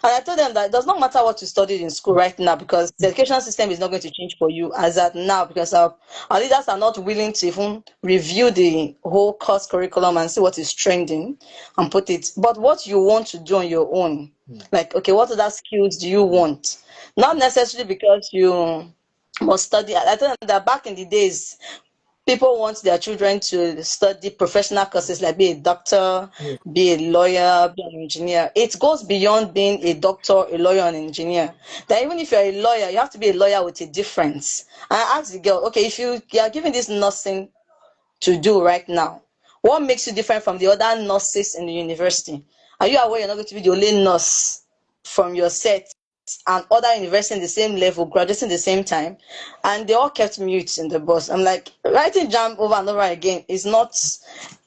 And I told them that it does not matter what you studied in school right now, because the education system is not going to change for you as at now, because our leaders are not willing to even review the whole course curriculum and see what is trending and put it. But what you want to do on your own, like, okay, what other skills do you want? Not necessarily because you must study. I told them that back in the days, people want their children to study professional courses like be a doctor, be a lawyer, be an engineer. It goes beyond being a doctor, a lawyer, and an engineer. That even if you're a lawyer, you have to be a lawyer with a difference. And I asked the girl, okay, if you are given this nursing to do right now, what makes you different from the other nurses in the university? Are you aware you're not going to be the only nurse from your set and other universities in the same level, graduating the same time? And they all kept mute in the bus. I'm like, writing JAM over and over again is not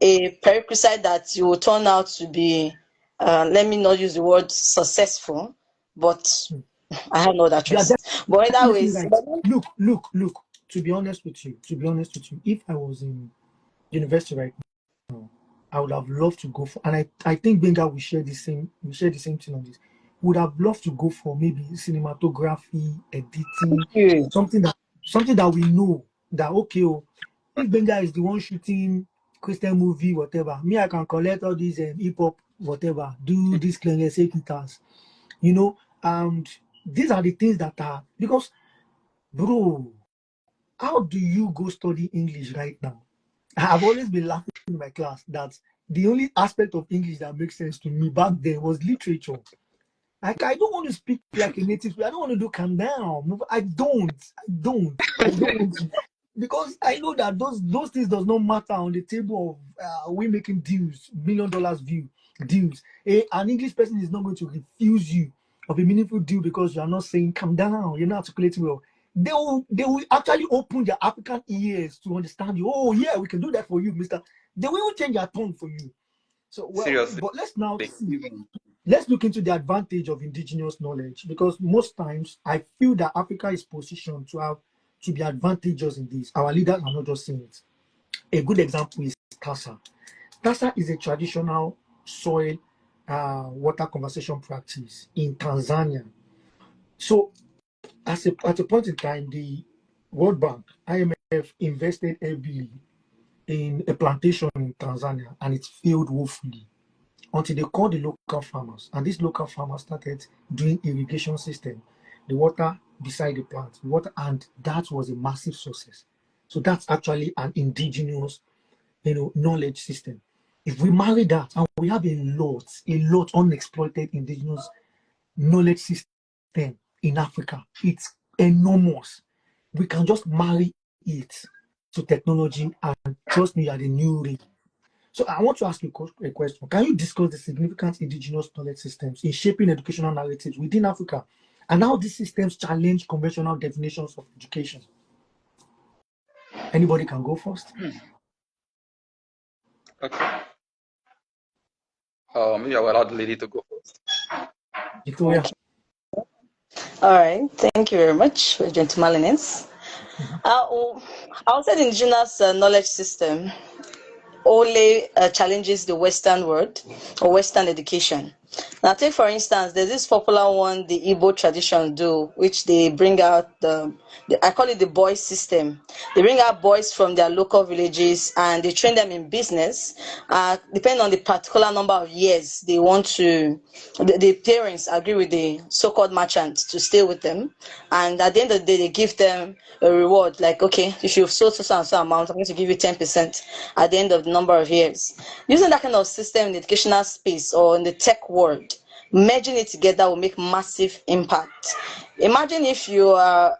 a prerequisite that you will turn out to be, let me not use the word successful, but I have no other You are choice. But in that definitely ways, right. Look. To be honest with you, if I was in university right now, I would have loved to go for, and I think Benga we share the same thing on this. Would have loved to go for maybe cinematography, editing, something that we know that okay, oh, if Benga is the one shooting Christian movie, whatever, me I can collect all these hip hop, whatever, do this cleanliness guitars, you know, and these are the things that are because, bro, how do you go study English right now? I've always been laughing in my class that the only aspect of English that makes sense to me back then was literature. Like I don't want to speak like a native. I don't want to do calm down. I don't want to, because I know that those things does not matter on the table of we making deals, $1 million deals. An English person is not going to refuse you of a meaningful deal because you are not saying calm down. You're not articulating well. They will actually open their African ears to understand you. Oh yeah, we can do that for you, Mister. They will change their tone for you. So well, Seriously. but let's look into the advantage of indigenous knowledge, because most times I feel that Africa is positioned to be advantageous in this. Our leaders are not just saying it. A good example is Tasa. Tasa is a traditional soil water conservation practice in Tanzania. So at a point in time, the World Bank, IMF invested heavily in a plantation in Tanzania, and it failed woefully until they called the local farmers. And these local farmers started doing irrigation system, the water beside the plant, water, and that was a massive success. So that's actually an indigenous, knowledge system. If we marry that, and we have a lot unexploited indigenous knowledge system in Africa, it's enormous. We can just marry it to technology, and trust me, you are the new rate. So I want to ask you a question. Can you discuss the significant indigenous knowledge systems in shaping educational narratives within Africa and how these systems challenge conventional definitions of education? Anybody can go first. Okay. Maybe I will allow the lady to go first. Victoria. all right. Thank you very much for your gentlemanliness. I would say the indigenous knowledge system only challenges the Western world or Western education. Now, take for instance, there's this popular one the Igbo tradition do, which they bring out I call it the boys system. They bring out boys from their local villages and they train them in business. Depending on the particular number of years they want to, the parents agree with the so-called merchant to stay with them, and at the end of the day, they give them a reward. Like, okay, if you've sold so and so amount, I'm going to give you 10% at the end of the number of years. Using that kind of system in the educational space or in the tech world, merging it together will make massive impact. Imagine if you are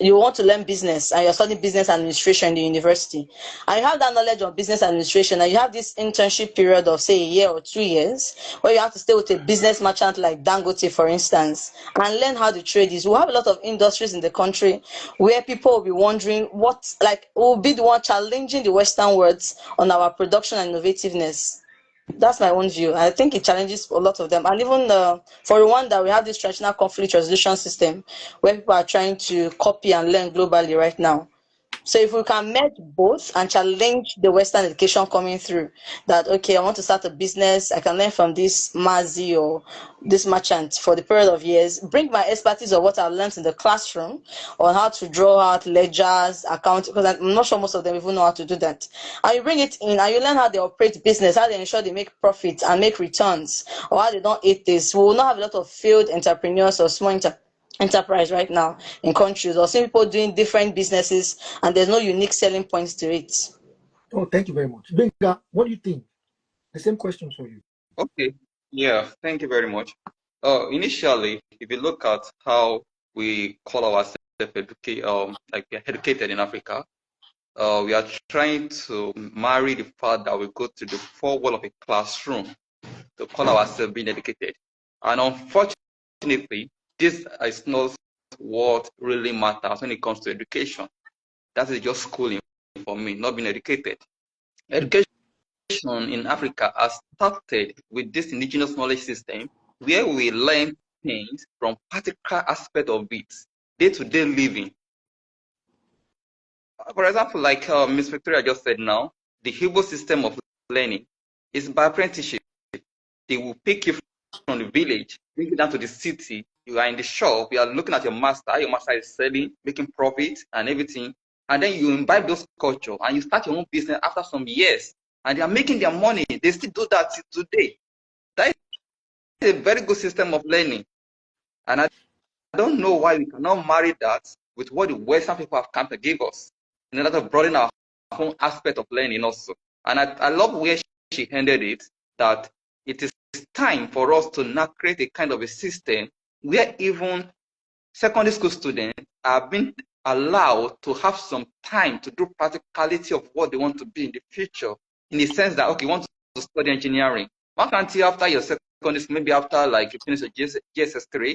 you want to learn business and you're studying business administration in the university, and you have that knowledge of business administration, and you have this internship period of say a year or 2 years where you have to stay with a business merchant like Dangote, for instance, and learn how the trade is. We'll have a lot of industries in the country where people will be wondering what, like, will be the one challenging the Western worlds on our production and innovativeness. That's my own view. I think it challenges a lot of them. And even for Rwanda, we have this traditional conflict resolution system where people are trying to copy and learn globally right now. So if we can merge both and challenge the Western education coming through, that okay, I want to start a business, I can learn from this Mazi or this merchant for the period of years, bring my expertise of what I learned in the classroom on how to draw out ledgers, account, because I'm not sure most of them even know how to do that. And you bring it in and you learn how they operate business, how they ensure they make profits and make returns, or how they don't eat this. We will not have a lot of failed entrepreneurs or small enterprise right now in countries, or see people doing different businesses and there's no unique selling points to it. Oh, thank you very much. Gbenga, what do you think? The same question for you. Okay. Yeah, thank you very much. Initially, if you look at how we call ourselves like we are educated in Africa, we are trying to marry the fact that we go to the four wall of a classroom to call ourselves being educated. And unfortunately, this is not what really matters when it comes to education. That is just schooling for me, not being educated. Education in Africa has started with this indigenous knowledge system where we learn things from practical aspect of it, day-to-day living. For example, like Ms. Victoria just said now, the Hebrew system of learning is by apprenticeship. They will pick you from the village, bring you down to the city. You are in the shop, you are looking at your master is selling, making profit and everything. And then you imbibe those culture and you start your own business after some years. And they are making their money. They still do that till today. That is a very good system of learning. And I don't know why we cannot marry that with what the Western people have come to give us in order to broaden our own aspect of learning also. And I love where she ended it, that it is time for us to now create a kind of a system where even secondary school students are being allowed to have some time to do practicality of what they want to be in the future, in the sense that, okay, you want to study engineering. Why can't you, after your secondary school, maybe after like you finish your GSS3,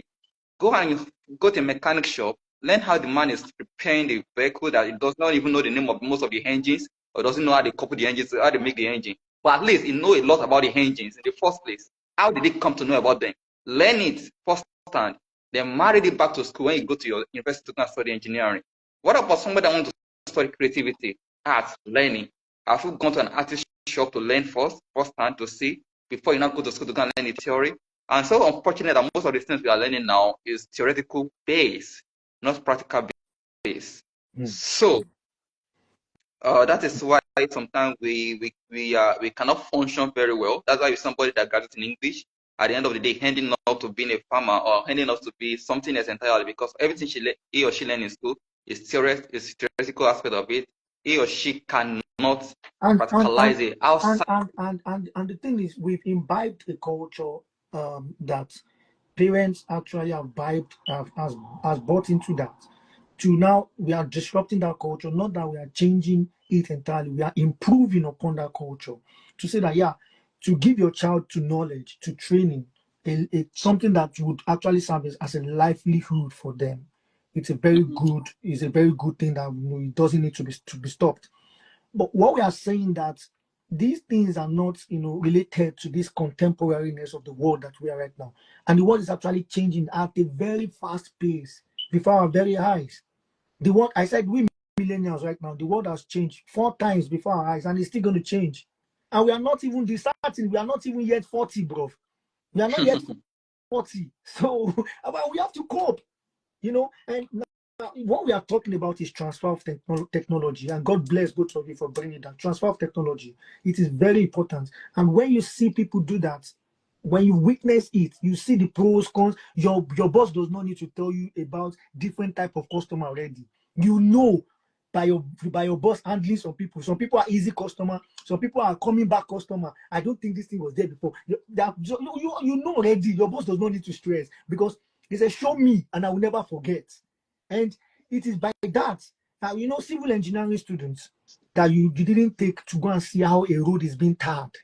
go and go to a mechanic shop, learn how the man is preparing the vehicle, that it does not even know the name of most of the engines, or doesn't know how they couple the engines, how they make the engine. But at least he knows a lot about the engines in the first place. How did he come to know about them? Learn it firsthand, then marry it back to school when you go to your university to study engineering. What about somebody that wants to study creativity, arts, learning? Have you gone to an artist shop to learn firsthand to see, before you now go to school to go and learn the theory? And so unfortunate that most of the things we are learning now is theoretical base, not practical base. So that is why sometimes we cannot function very well. That's why somebody that graduates in English, at the end of the day, ending up to being a farmer or ending up to be something else entirely, because everything he or she learns in school is theoretical aspect of it. He or she cannot practicalize it outside. And the thing is, we've imbibed a culture that parents actually have imbibed, has bought into that. To now, we are disrupting that culture. Not that we are changing it entirely, we are improving upon that culture. To say that, yeah, to give your child to knowledge, to training, something that would actually serve as a livelihood for them. It's a very good thing that it doesn't need to be stopped. But what we are saying that these things are not, related to this contemporariness of the world that we are right now. And the world is actually changing at a very fast pace before our very eyes. The world, I said, we millennials right now, the world has changed 4 times before our eyes, and it's still going to change. And we are not even starting, we are not even yet 40, bro. We are not yet 40. So we have to cope, and what we are talking about is transfer of technology, and God bless both of you for bringing that transfer of technology. It is very important, and when you see people do that, when you witness it, you see the pros, cons. Your boss does not need to tell you about different type of customer already. You know by your boss handling some people. Some people are easy customer. Some people are coming back customer. I don't think this thing was there before. You know already. Your boss does not need to stress, because he said, "Show me, and I will never forget." And it is by that. Now, you know, civil engineering students that you didn't take to go and see how a road is being tarred.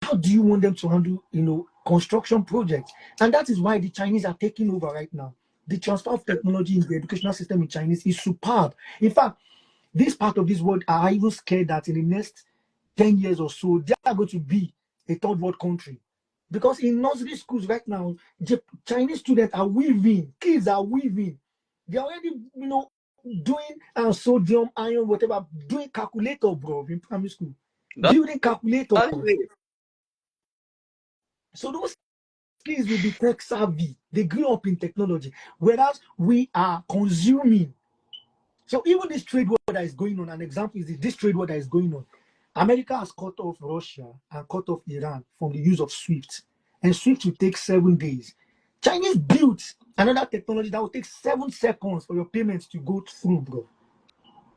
How do you want them to handle, you know, construction projects? And that is why the Chinese are taking over right now. The transfer of technology in the educational system in Chinese is superb. In fact, this part of this world are even scared that in the next 10 years or so, they are going to be a third world country. Because in nursery schools right now, Chinese students are weaving, kids are weaving. They're already, you know, doing sodium, iron, whatever, doing calculator, bro, in primary school. Building calculator. So those kids will be tech savvy. They grew up in technology, whereas we are consuming. So even this trade war that is going on, an example is this trade war that is going on. America has cut off Russia and cut off Iran from the use of SWIFT. And SWIFT will take 7 days. Chinese built another technology that will take 7 seconds for your payments to go through, bro.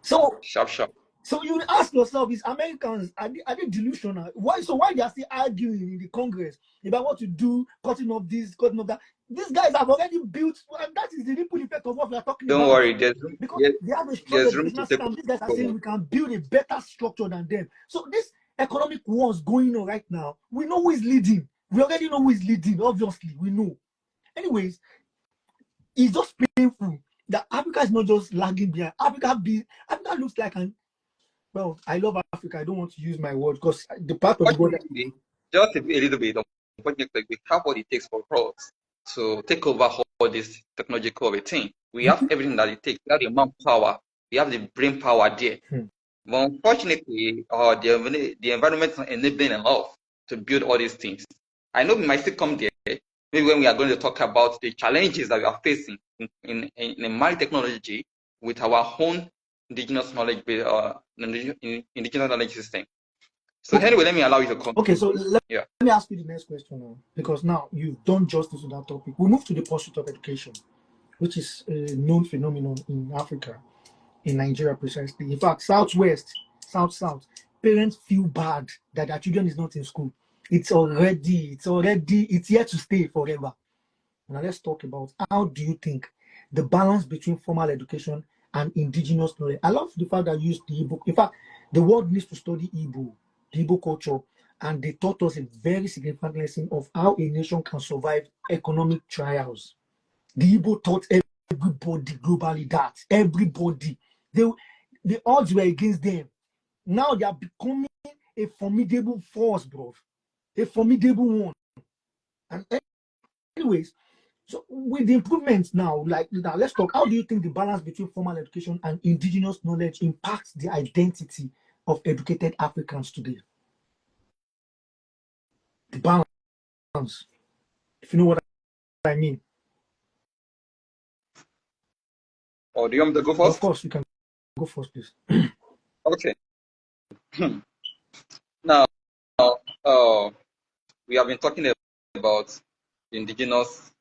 So Sharp. So you ask yourself, is Americans, are they delusional? Why they are still arguing in the Congress about what to do, cutting off this, cutting off that? These guys have already built, and that is the ripple effect of what we are talking about. Don't worry, because they have a strong educational system. These guys are saying we can build a better structure than them. So this economic wars going on right now, we know who is leading. We already know who is leading, obviously, we know. Anyways, it's just painful that Africa is not just lagging behind. Africa looks like an Well, I love Africa. I don't want to use my word because the part of the world. Just a little bit. Unfortunately, we have what it takes for us to take over all this technological thing. We have everything that it takes. We have the manpower. We have the brain power there. But unfortunately, the environment is not enabling enough to build all these things. I know we might still come there. Maybe when we are going to talk about the challenges that we are facing in marine technology with our own indigenous knowledge, indigenous knowledge system. So anyway, let me allow you to continue. Okay, so let me ask you the next question now, because now you've done justice to that topic. We move to the pursuit of education, which is a known phenomenon in Africa, in Nigeria precisely. In fact, Southwest, South, parents feel bad that their children is not in school. It's here to stay forever. Now let's talk about how do you think the balance between formal education and indigenous knowledge. I love the fact that you used the Igbo. In fact, the world needs to study Igbo, the Igbo culture, and they taught us a very significant lesson of how a nation can survive economic trials. The Igbo taught everybody globally that. Everybody. The odds were against them. Now they are becoming a formidable force, bro. A formidable one. And anyways, so with the improvements now, let's talk. How do you think the balance between formal education and indigenous knowledge impacts the identity of educated Africans today? The balance, if you know what I mean. Or do you want me to go first? Of course, you can go first, please. Okay. Now, we have been talking about the indigenous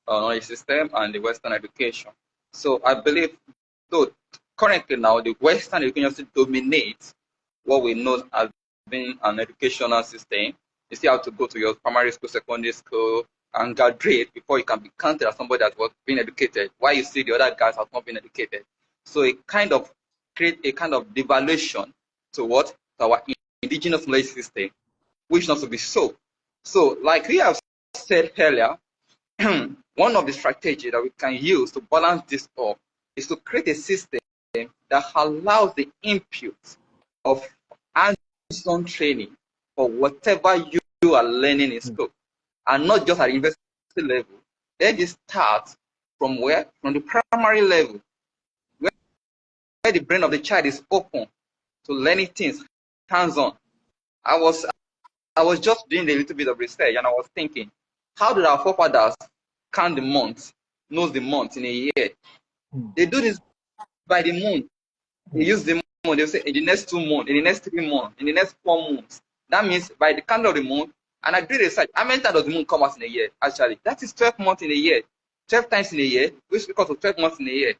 knowledge system and the Western education. So I believe, though currently now the Western education system dominates what we know as being an educational system. You still have to go to your primary school, secondary school, and graduate before you can be counted as somebody that was being educated, while you see the other guys have not been educated. So it kind of create a kind of devaluation to our indigenous knowledge system, which not to be so. So, like we have said earlier, one of the strategies that we can use to balance this up is to create a system that allows the input of hands-on training for whatever you are learning in school, and not just at university level. Let it start from where? From the primary level, where the brain of the child is open to learning things hands-on. I was just doing a little bit of research, and I was thinking, how did our forefathers count the months, knows the months in a year? They do this by the moon. They use the moon. They say in the next 2 months, in the next 3 months, in the next 4 months. That means by the count of the moon. And I did research. How many times does the moon come out in a year? Actually, that is 12 months in a year. 12 times in a year, which is because of 12 months in a year.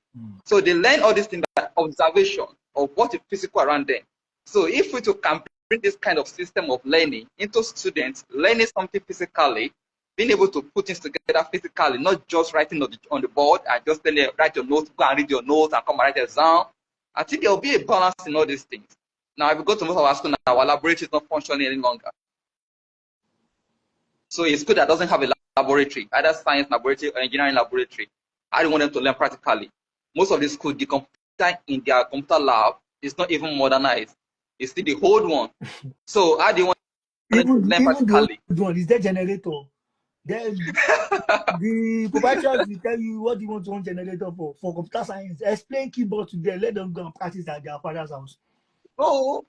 So they learn all these things by observation of what is physical around them. So if we can bring this kind of system of learning into students learning something physically, being able to put things together physically, not just writing on the board and just tell you, write your notes, go and read your notes and come and write the exam. I think there will be a balance in all these things. Now, if we go to most of our schools now, our laboratory is not functioning any longer. So a school that doesn't have a laboratory, either science laboratory or engineering laboratory, I don't want them to learn practically. Most of the schools, the computer in their computer lab is not even modernized. It's still the old one. So how do you want them to learn practically? The old one is their generator. The proprietors will tell you what do you want generator for computer science. Explain keyboard to them, let them go and practice at their father's house. So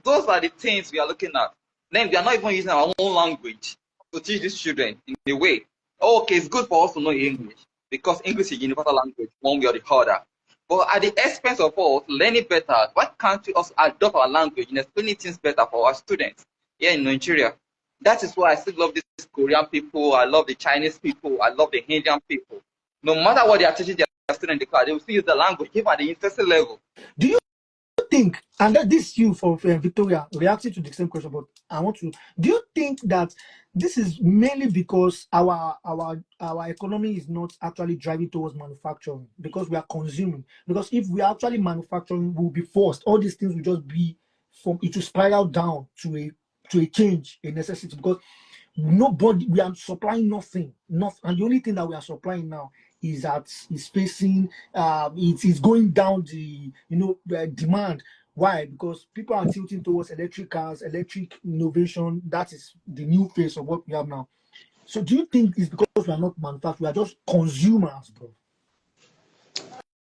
those are the things we are looking at. Then we are not even using our own language to teach these children in a way. Okay, it's good for us to know English because English is a universal language, one way or the other. But at the expense of us learning better, why can't we also adopt our language and explaining things better for our students here in Nigeria? That is why I still love these Korean people, I love the Chinese people, I love the Indian people. No matter what they are teaching their students in the class, they will still use the language, even at the university level. Do you think, and that this you for Victoria reacting to the same question, but I want to, do you think that this is mainly because our economy is not actually driving towards manufacturing because we are consuming? Because if we are actually manufacturing, we'll be forced. All these things will just be from it to spiral down to a change, a necessity, because nobody, we are supplying nothing, and the only thing that we are supplying now is facing it's going down the demand. Why? Because people are tilting towards electric cars, electric innovation. That is the new phase of what we have now. So do you think it's because we are not manufacturers, we are just consumers, bro?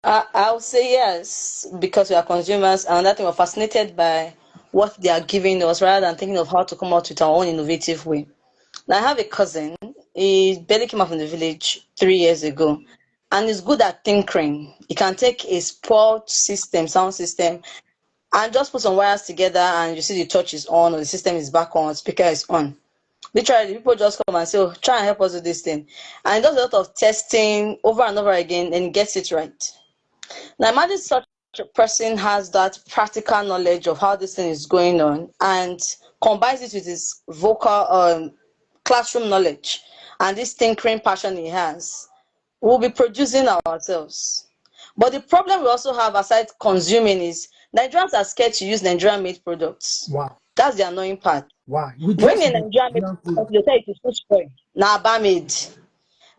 I would say yes, because we are consumers, and that thing we're fascinated by what they are giving us rather than thinking of how to come out with our own innovative way. Now, I have a cousin, he barely came out from the village 3 years ago, and he's good at tinkering. He can take a spoiled system, sound system, and just put some wires together, and you see the touch is on, or the system is back on, speaker is on. Literally, people just come and say, oh, try and help us with this thing. And he does a lot of testing over and over again, and he gets it right. Now, imagine such a person has that practical knowledge of how this thing is going on and combines it with his vocal classroom knowledge and this tinkering passion he has. We'll be producing ourselves. But the problem we also have aside consuming is Nigerians are scared to use Nigerian-made products. Wow. That's the annoying part. Why? When a Nigerian-made product, they say it is too spoiled. Now, made.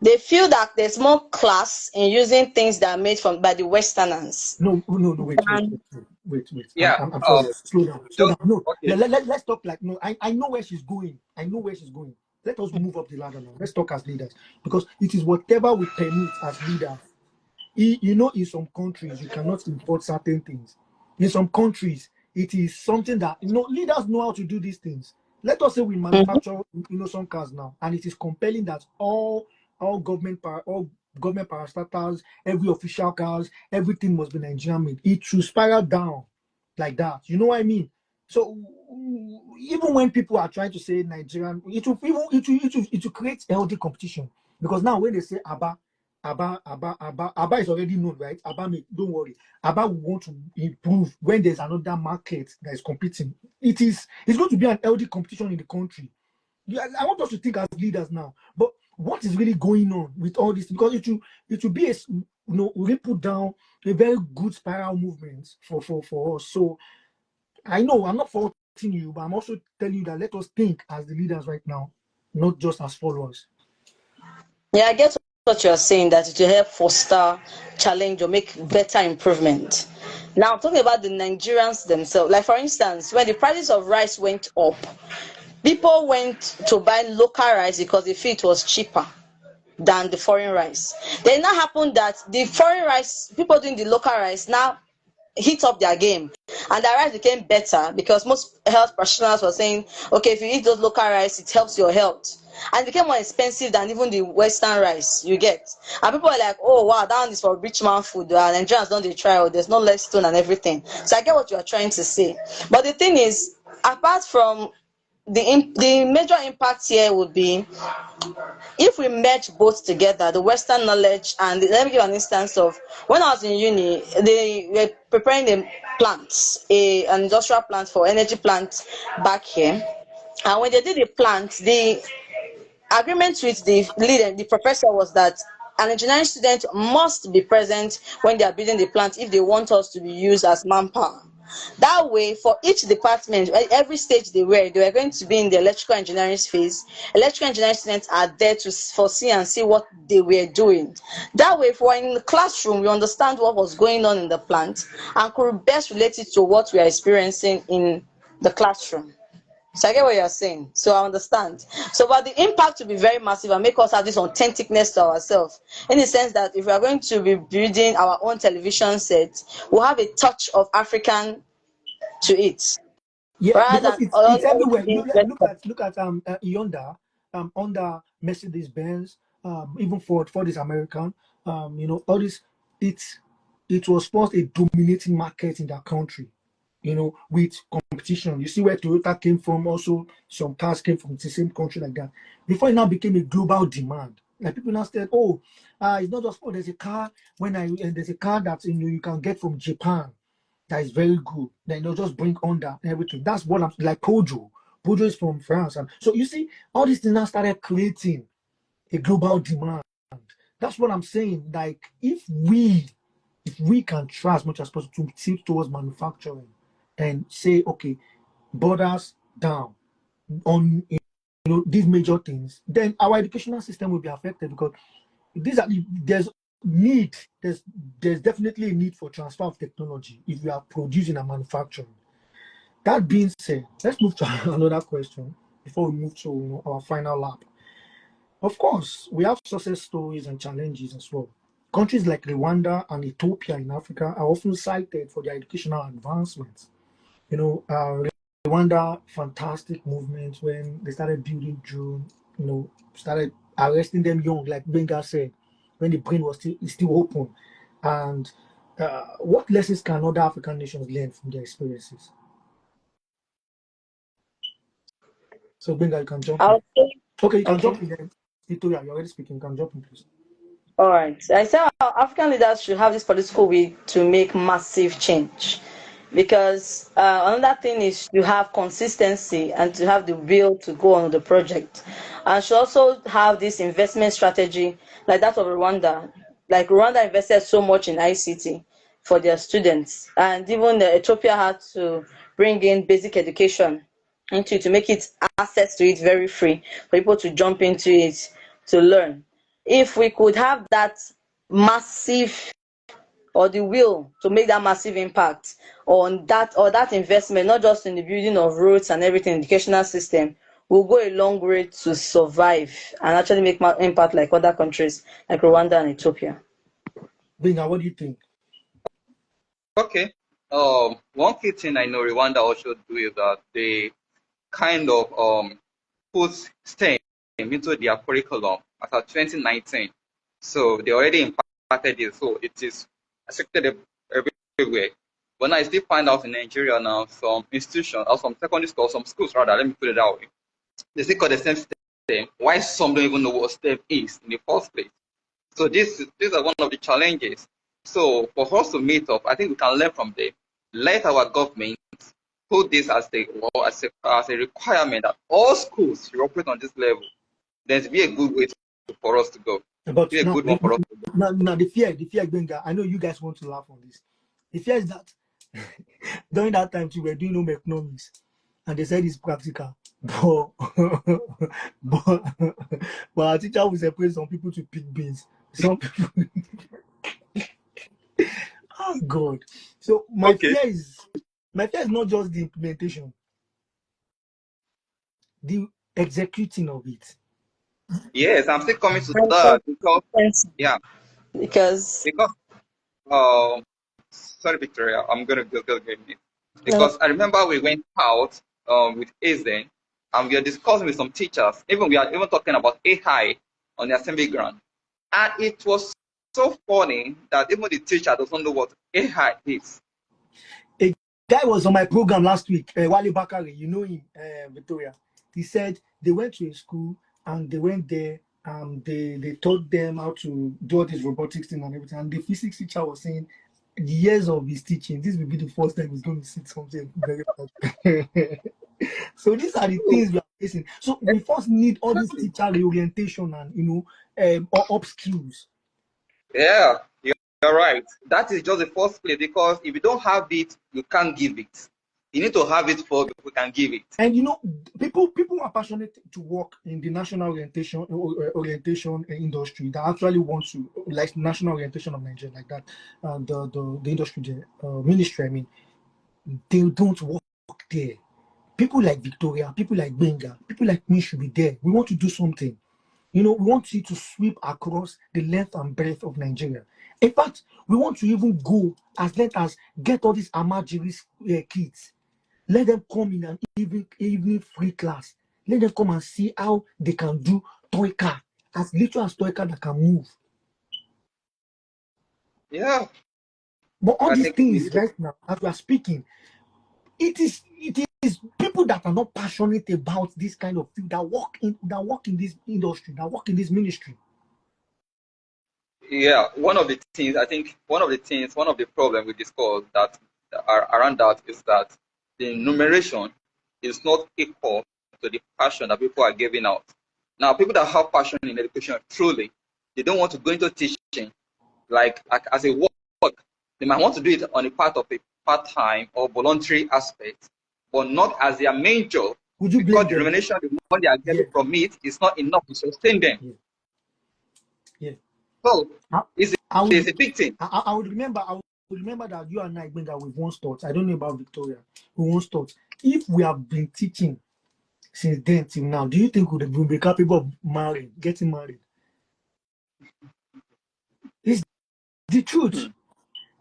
They feel that there's more class in using things that are made by the Westerners. No, wait. Yeah. I'm sorry. Slow down. No, okay. let's talk like, no, I know where she's going. Let us move up the ladder now. Let's talk as leaders. Because it is whatever we permit as leaders. In some countries, you cannot import certain things. In some countries, it is something that, leaders know how to do these things. Let us say we manufacture, some cars now, and it is compelling that all government parastatals, every official cars, everything must be Nigerian made. It should spiral down like that. You know what I mean? So even when people are trying to say Nigerian, it will create healthy competition. Because now when they say Abba is already known, right? Don't worry. Abba will want to improve when there's another market that is competing. It's going to be an healthy competition in the country. I want us to think as leaders now. But what is really going on with all this? Because it will be we put down a very good spiral movement for us. So I know I'm not faulting you, but I'm also telling you that let us think as the leaders right now, not just as followers. Yeah, I guess what you're saying, that it will help foster challenge or make better improvement. Now, talking about the Nigerians themselves, like for instance, when the prices of rice went up, people went to buy local rice because they feel it was cheaper than the foreign rice. Then it now happened that the foreign rice, people doing the local rice now hit up their game, and their rice became better because most health professionals were saying, okay, if you eat those local rice, it helps your health. And it became more expensive than even the Western rice you get. And people are like, oh wow, that one is for rich man food. Nigerians don't they try, there's no less stone and everything. So I get what you are trying to say. But the thing is, apart from the major impact here would be if we merge both together, the Western knowledge and let me give an instance of when I was in uni, they were preparing a plant, an industrial plant for energy plant back here. And when they did the plant, agreement with the leader, the professor, was that an engineering student must be present when they are building the plant if they want us to be used as manpower. That way, for each department, every stage they were going to be in the electrical engineering phase. Electrical engineering students are there to foresee and see what they were doing. That way, if we're in the classroom, we understand what was going on in the plant and could best relate it to what we are experiencing in the classroom. So I get what you're saying. So I understand. So, but the impact will be very massive and make us have this authenticness to ourselves. In the sense that if we are going to be building our own television set, we'll have a touch of African to it. Yeah, Rather because than it's everywhere. being Look at yonder under Mercedes Benz, even Ford is American. All this, it's it was first a dominating market in that country. With competition. You see where Toyota came from. Also, some cars came from the same country like that. Before it now became a global demand. Like people now said, oh, it's not just there's a car and there's a car that you can get from Japan that is very good. Then they'll just bring under everything. That's what I'm like Pojo. Pojo is from France. And so you see, all these things now started creating a global demand. That's what I'm saying. Like if we can try as much as possible to tilt towards manufacturing and say, okay, borders down on these major things, then our educational system will be affected because there's definitely a need for transfer of technology if we are producing and manufacturing. That being said, let's move to another question before we move to our final lap. Of course, we have success stories and challenges as well. Countries like Rwanda and Ethiopia in Africa are often cited for their educational advancements. Rwanda, fantastic movement when they started building drone, started arresting them young, like Gbenga said, when the brain was still open. And what lessons can other African nations learn from their experiences? So Gbenga, you can jump in. I'll say, Okay, you can okay. jump in then. Victoria, you're already speaking. You can jump in, please. All right. I say our African leaders should have this political will to make massive change. Because another thing is to have consistency and to have the will to go on with the project, and should also have this investment strategy like that of Rwanda. Like Rwanda invested so much in ICT for their students, and even Ethiopia had to bring in basic education into it to make it access to it very free for people to jump into it to learn. If we could have that massive or the will to make that massive impact on that or that investment, not just in the building of roads and everything, educational system, will go a long way to survive and actually make impact like other countries like Rwanda and Ethiopia. Gbenga, what do you think? Okay. One key thing I know Rwanda also do is that they kind of put STEM into their curriculum as of 2019. So they already impacted it. So it is accepted everywhere. But now I still find out in Nigeria now some institutions or some secondary schools, some schools rather, let me put it that way. They still call the same STEM. Why some don't even know what STEM is in the first place? So these are one of the challenges. So for us to meet up, I think we can learn from them. Let our government put this as a requirement that all schools should operate on this level. There's be a good way for us to go. But Be a now, good one for us to go. now the fear, Gbenga, I know you guys want to laugh on this. The fear is that during that time, we were doing home economics, and they said it's practical. But, but our teacher will separate some people to pick beans. Some people, oh God. So Okay. my fear is not just the implementation, the executing of it. Yes, I'm still coming to that Because because sorry Victoria, I'm gonna go get it. Because I remember we went out with Azen and we are discussing with some teachers. Even we are even talking about AI on the assembly ground. And it was so funny that even the teacher doesn't know what AI is. A guy was on my program last week, Wale Bakari, you know him, Victoria. He said they went to a school and they went there. They taught them how to do all this robotics thing and everything. And the physics teacher was saying, the years of his teaching, this will be the first time he's going to see something very bad. So these are the things we are Listen, so we first need all this teacher reorientation and or up skills. Yeah, you're right. That is just the first place, because if you don't have it, you can't give it. You need to have it for we can give it. And people are passionate to work in the national orientation industry that actually want to, like national orientation of Nigeria, like that, the industry, ministry. I mean, they don't work there. People like Victoria, people like Gbenga, people like me should be there. We want to do something. We want you to sweep across the length and breadth of Nigeria. In fact, we want to even go as late as get all these Amajiris kids. Let them come in an evening free class. Let them come and see how they can do toy car, as little as toy car that can move. Yeah. But all I these think things right now, as we are speaking, it is people that are not passionate about this kind of thing, that work in this industry, that work in this ministry. Yeah, one of the problems we discussed that are around that is that the enumeration is not equal to the passion that people are giving out. Now, people that have passion in education, truly, they don't want to go into teaching like as a work. They might want to do it on a part of a part-time or voluntary aspect, but not as their main job. Would you Because blame the them? remuneration, the money they are getting from it is not enough to sustain them. Yeah. So it's a big thing. I would remember that you and I, Gbenga, we've once taught. I don't know about Victoria. We once taught. If we have been teaching since then till now, do you think we would be capable of getting married? It's the truth.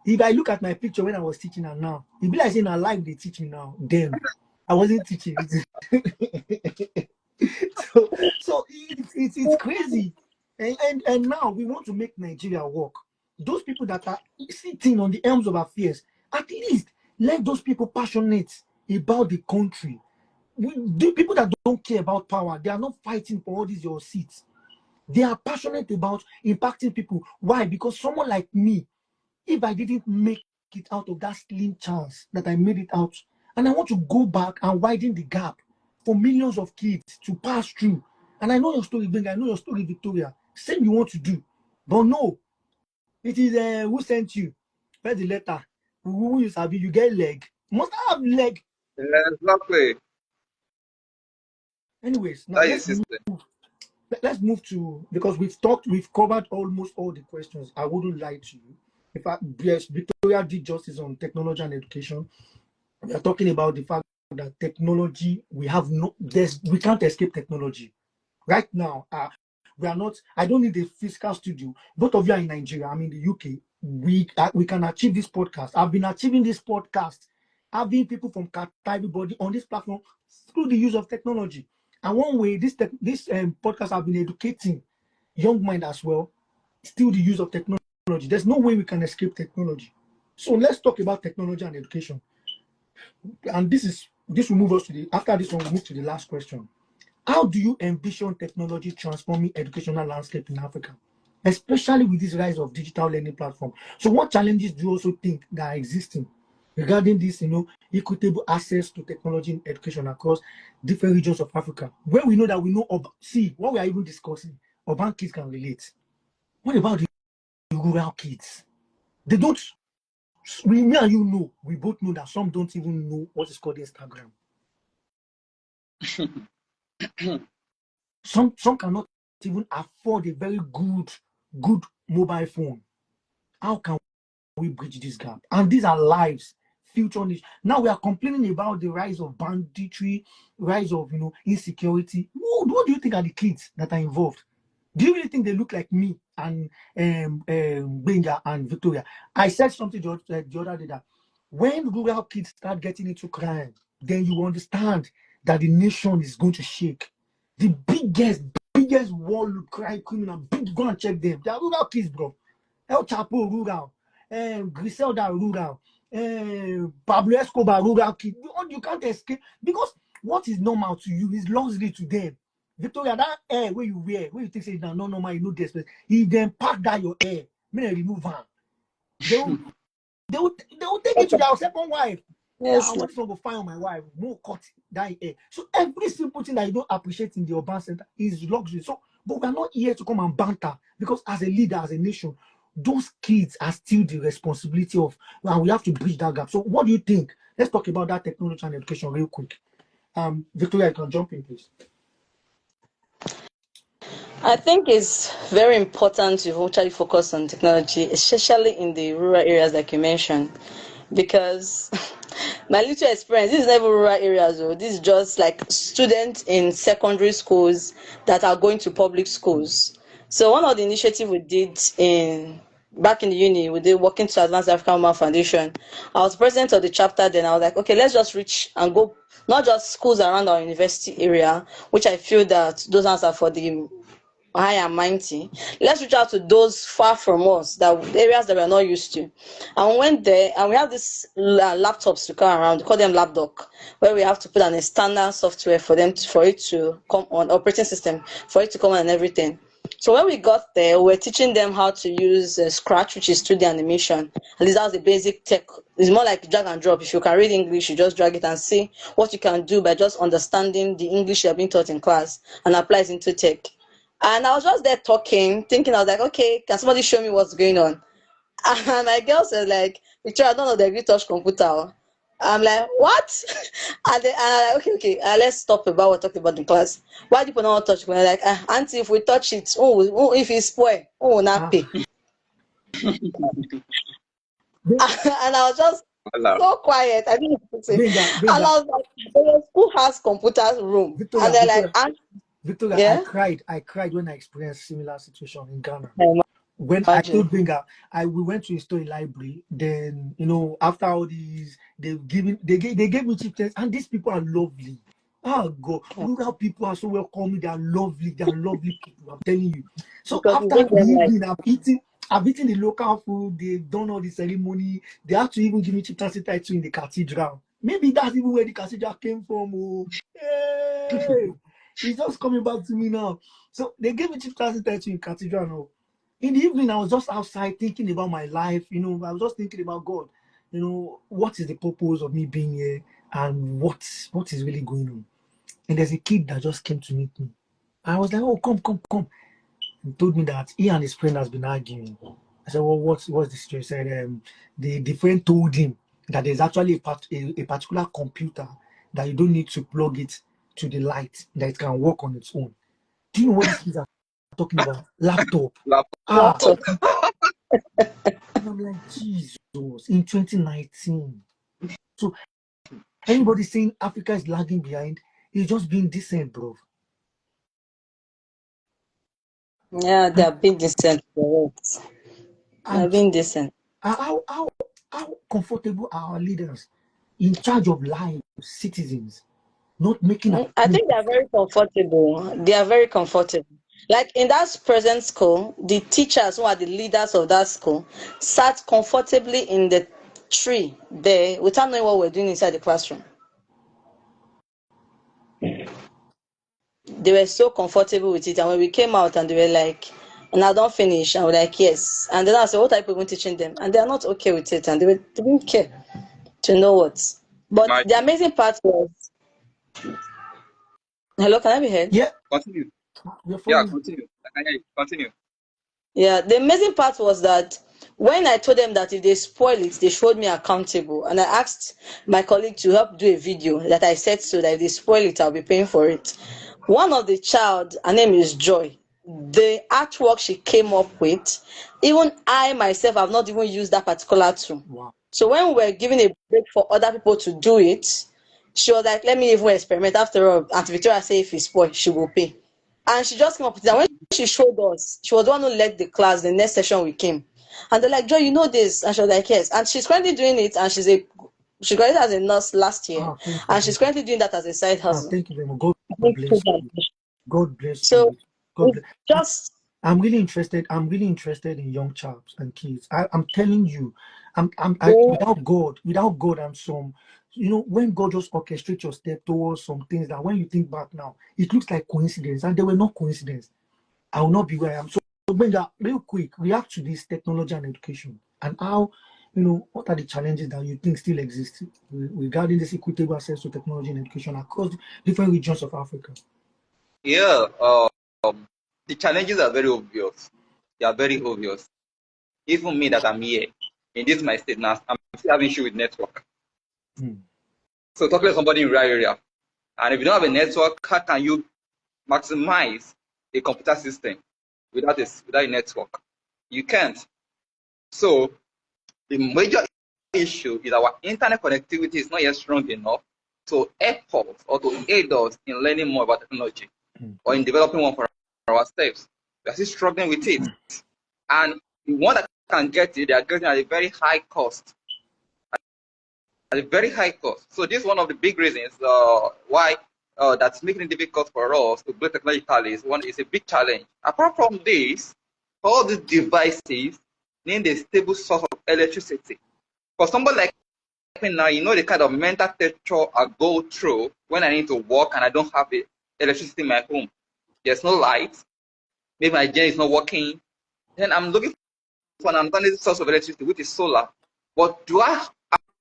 If I look at my picture when I was teaching and now, it be like saying I like the teaching now. Then I wasn't teaching. so it's crazy. And now we want to make Nigeria work. Those people that are sitting on the helms of affairs, at least let those people passionate about the country. The people that don't care about power, they are not fighting for all these your seats. They are passionate about impacting people. Why? Because someone like me, if I didn't make it out of that slim chance that I made it out, and I want to go back and widen the gap for millions of kids to pass through. And I know your story, Gbenga. I know your story, Victoria. Same you want to do. But no, it is who sent you? Where's the letter? Who you sabi? You get leg. Must have leg. Exactly. Anyways, now That is system. let's move to, because we've covered almost all the questions. I wouldn't lie to you. In fact, yes, Victoria did justice on technology and education. We are talking about the fact that technology, we can't escape technology. Right now, we are not, I don't need a physical studio. Both of you are in Nigeria, I'm in the UK. We can achieve this podcast. I've been achieving this podcast, having people from everybody on this platform through the use of technology. And one way this podcast have been educating young mind as well, still the use of technology. There's no way we can escape technology. So let's talk about technology and education. And this will move us to after this one, we'll move to the last question. How do you envision technology transforming educational landscape in Africa, especially with this rise of digital learning platform? So what challenges do you also think that are existing regarding this, equitable access to technology in education across different regions of Africa, where we know that what we are even discussing, urban kids can relate. What about the rural kids? They don't. Me and you know, we both know that some don't even know what is called Instagram. Some cannot even afford a very good mobile phone. How can we bridge this gap? And these are lives, future needs. Now we are complaining about the rise of banditry, rise of insecurity. What do you think are the kids that are involved? Do you really think they look like me and Gbenga and Victoria? I said something the other day that when rural kids start getting into crime, then you understand that the nation is going to shake. The biggest wall crime criminal, go and check them. They are rural kids, bro. El Chapo rural, Griselda rural, Pablo Escobar rural kid. You can't escape, because what is normal to you is luxury to them. Victoria, that hair where you wear, where you think say no normal, you know this. If then pack that your hair, may they remove her. They will take it to their second wife. Yes. What's not going to find on my wife? More cut that hair. So every simple thing that you don't appreciate in the urban center is luxury. So, but we are not here to come and banter because as a leader, as a nation, those kids are still the responsibility of, and we have to bridge that gap. So, what do you think? Let's talk about that technology and education real quick. Victoria, you can jump in, please. I think it's very important to actually focus on technology, especially in the rural areas like you mentioned, because my little experience, this is never rural areas, though. This is just like students in secondary schools that are going to public schools. So one of the initiatives we did back in the uni, we did working to advance African Women Foundation. I was president of the chapter then. I was like, okay, let's just reach and go not just schools around our university area, which I feel that those ones are for the high and mighty. Let's reach out to those far from us, that areas that we're not used to. And we went there, and we have these laptops to come around. We call them lapdoc, where we have to put an external software for them for it to come on, operating system for it to come on and everything. So when we got there, we were teaching them how to use Scratch, which is 2D animation. At least that's the basic tech. It's more like drag and drop. If you can read English, you just drag it and see what you can do by just understanding the English you're being taught in class and apply it into tech. And I was just there talking, thinking, I was like, okay, can somebody show me what's going on? And my girl said, like, Victoria, I don't know the agree touch computer. I'm like, what? And I'm like, okay, let's stop about what we're talking about in class. Why do people not touch it? We're like, auntie, if we touch it, if it's spoiled, not pay. And I was just so quiet. I didn't say. Gbenga. And I was like, the school has computers room. Victoria, And they're like, Victoria, yeah? I cried when I experienced similar situation in Ghana. Imagine. When I told Gbenga, we went to a story library. Then after all these, they gave me cheap tests, and these people are lovely. Oh God, rural people are so welcoming. They are lovely. They are lovely people. I'm telling you. So Because after the evening, I've eaten the local food. They've done all the ceremony. They have to even give me cheap transit title in the cathedral. Maybe that's even where the cathedral came from. Oh, hey, it's just coming back to me now. So they gave me cheap transit title in cathedral now. In the evening, I was just outside thinking about my life. I was just thinking about God. What is the purpose of me being here, and what is really going on? And there's a kid that just came to meet me. I was like, oh, come. He told me that he and his friend has been arguing. I said, well, what's the situation? He said, the friend told him that there's actually a particular computer that you don't need to plug it to the light, that it can work on its own. Do you know what these kids are talking about? Laptop. Laptop. And I'm like, Jesus, in 2019. So anybody saying Africa is lagging behind is just being decent, bro. Yeah, they are being decent. They're being decent. How comfortable are our leaders in charge of lives, citizens, not making a I think they are very comfortable. They are very comfortable. Like in that present school, the teachers who are the leaders of that school sat comfortably in the tree there without knowing what we're doing inside the classroom. They were so comfortable with it. And when we came out and they were like, and I don't finish, and we're like, yes. And then I said, what are people teaching them? And they are not okay with it. And they didn't care to know what. But the amazing part was, hello, can I be heard? Yeah. Continue. Yeah, Continue. Continue. Yeah, the amazing part was that when I told them that if they spoil it, they showed me accountable. And I asked my colleague to help do a video that I said so that if they spoil it, I'll be paying for it. One of the child, her name is Joy. The artwork she came up with, even I myself have not even used that particular tool. Wow. So when we were giving a break for other people to do it, she was like, let me even experiment. After all, Auntie Victoria said if it's spoiled, she will pay. And she just came up with it. And when she showed us, she was the one who led the class, the next session we came. And they're like, Joy, you know this? And she was like, yes. And she's currently doing it, and she got it as a nurse last year. And she's currently doing that as a side hustle. Thank you very much. God bless you. God bless so you. God bless. Just I'm really interested in young chaps and kids. I'm telling you, without God and some, when God just orchestrates your step towards some things that when you think back now, it looks like coincidence, and they were not coincidence. I will not be where I am. So Gbenga, real quick, react to this technology and education and how what are the challenges that you think still exist regarding this equitable access to technology and education across different regions of Africa? Yeah, the challenges are very obvious. They are very obvious. Even me that I'm here in this my state now, I'm still having issue with network. So talking to somebody in rural area, and if you don't have a network, how can you maximize a computer system without a network? You can't. So the major issue is our internet connectivity is not yet strong enough to help us or to aid us in learning more about technology or in developing one for ourselves. We are still struggling with it. And the one that can get it, they are getting at a very high cost. At a very high cost. So this is one of the big reasons why that's making it difficult for us to build technologically. Is a big challenge. Apart from this, all these devices need a stable source of electricity. For somebody like me now, the kind of mental torture I go through when I need to work and I don't have electricity in my home. There's no light. Maybe my gen is not working. Then I'm looking for an alternative source of electricity, which is solar. But do I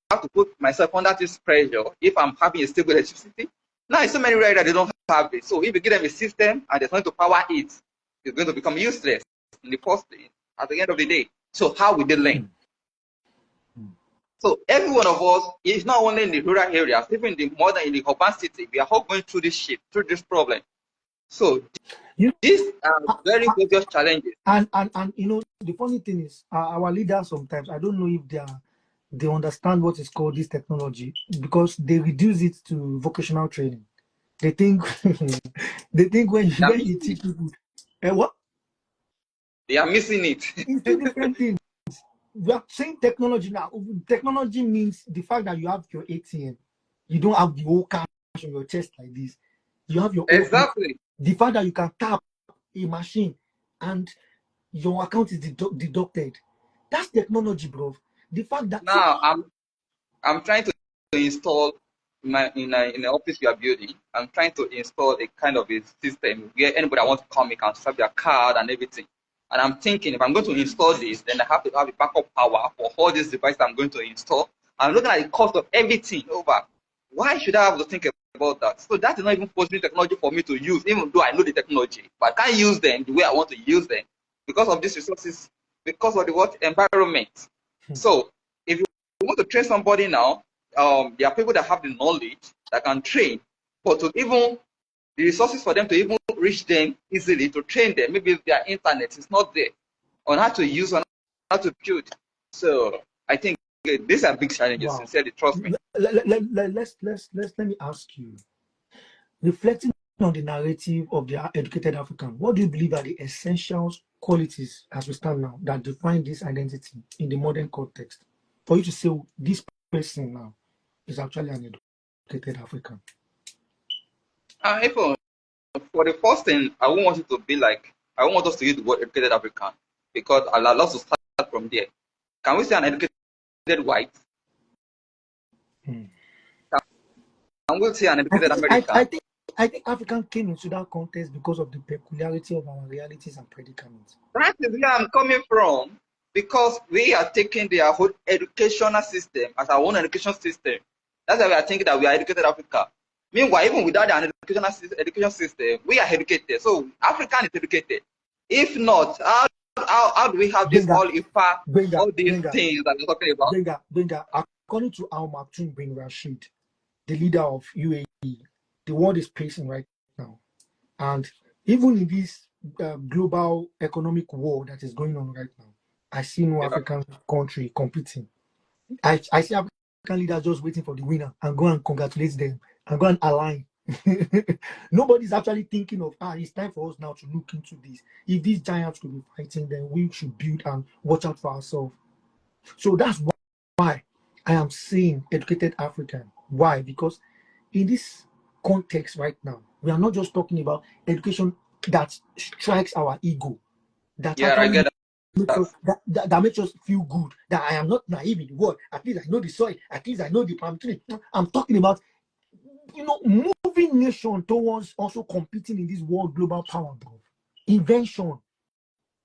have to put myself under this pressure if I'm having a stable electricity? Now, in so many areas, they don't have it. So if you give them a system and there's nothing to power it, it's going to become useless in the first place at the end of the day. So how will they learn? So every one of us is not only in the rural areas, even in the urban city, we are all going through this shit, through this problem. So these are very obvious challenges. And the funny thing is, our leaders sometimes, I don't know if they understand what is called this technology, because they reduce it to vocational training. They think when you teach people, what? They are missing it. It's two different things. We are saying technology now. Technology means the fact that you have your ATM. You don't have the whole cash on your chest like this. You have your exactly. The fact that you can tap a machine and your account is deducted. That's technology, bro. The fact that now I'm trying to install in the office we are building. I'm trying to install a kind of a system where anybody that wants to come can swipe their card and everything. And I'm thinking, if I'm going to install this, then I have to have a backup power for all these devices I'm going to install. I'm looking at the cost of everything over. Why should I have to think about that? So that is not even possible technology for me to use, even though I know the technology. But I can't use them the way I want to use them because of these resources, because of the environment. So if you want to train somebody now, there are people that have the knowledge that can train, but to even the resources for them to even reach them easily, to train them, maybe if their internet is not there, on how to use, on how to build. So I think these are big challenges. Wow. Sincerely, trust me. Let me ask you, reflecting on the narrative of the educated African, what do you believe are the essential qualities as we stand now that define this identity in the modern context? For you to say this person now is actually an educated African. For the first thing, I won't want it to be like, I won't want us to use the word educated African because I'll allow us to start from there. Can we say an educated white? Can we say an educated American? I think African came into that context because of the peculiarity of our realities and predicaments. That is where I'm coming from, because we are taking their whole educational system as our own education system. That's why we are thinking that we are educated Africa. Meanwhile, even without an education system, we are educated. So African is educated. If not, how do we have this all IFA, all these things that we're talking about? Gbenga, according to Al Maktoum bin Rashid, the leader of UAE, the world is pacing right now. And even in this global economic war that is going on right now, I see no African country competing. I see African leaders just waiting for the winner and go and congratulate them and go and align. Nobody's actually thinking of, it's time for us now to look into this. If these giants could be fighting, then we should build and watch out for ourselves. So that's why I am saying educated African. Why? Because in this context right now, we are not just talking about education that strikes our ego, that actually that makes us feel good, that I am not naive in the world. At least I know the soil, at least I know the palm tree. I'm talking about, moving nation towards also competing in this world global power, bro. Invention,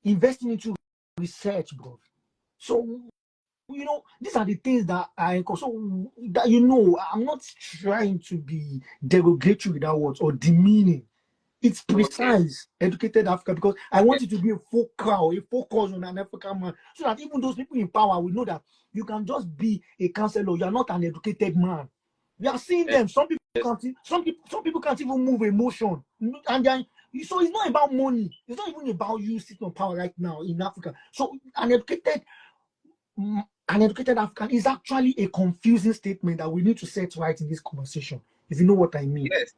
investing into research, bro. So these are the things that so that I'm not trying to be derogatory with that word or demeaning. It's Okay. precise, educated Africa, because I want it to be a focus on an African man, so that even those people in power will know that you can just be a counselor. You are not an educated man. We are seeing them. Some people can't even move emotion, and then so it's not about money. It's not even about you sitting on power right now in Africa. So an educated African is actually a confusing statement that we need to set right in this conversation, if you know what I mean. Yes.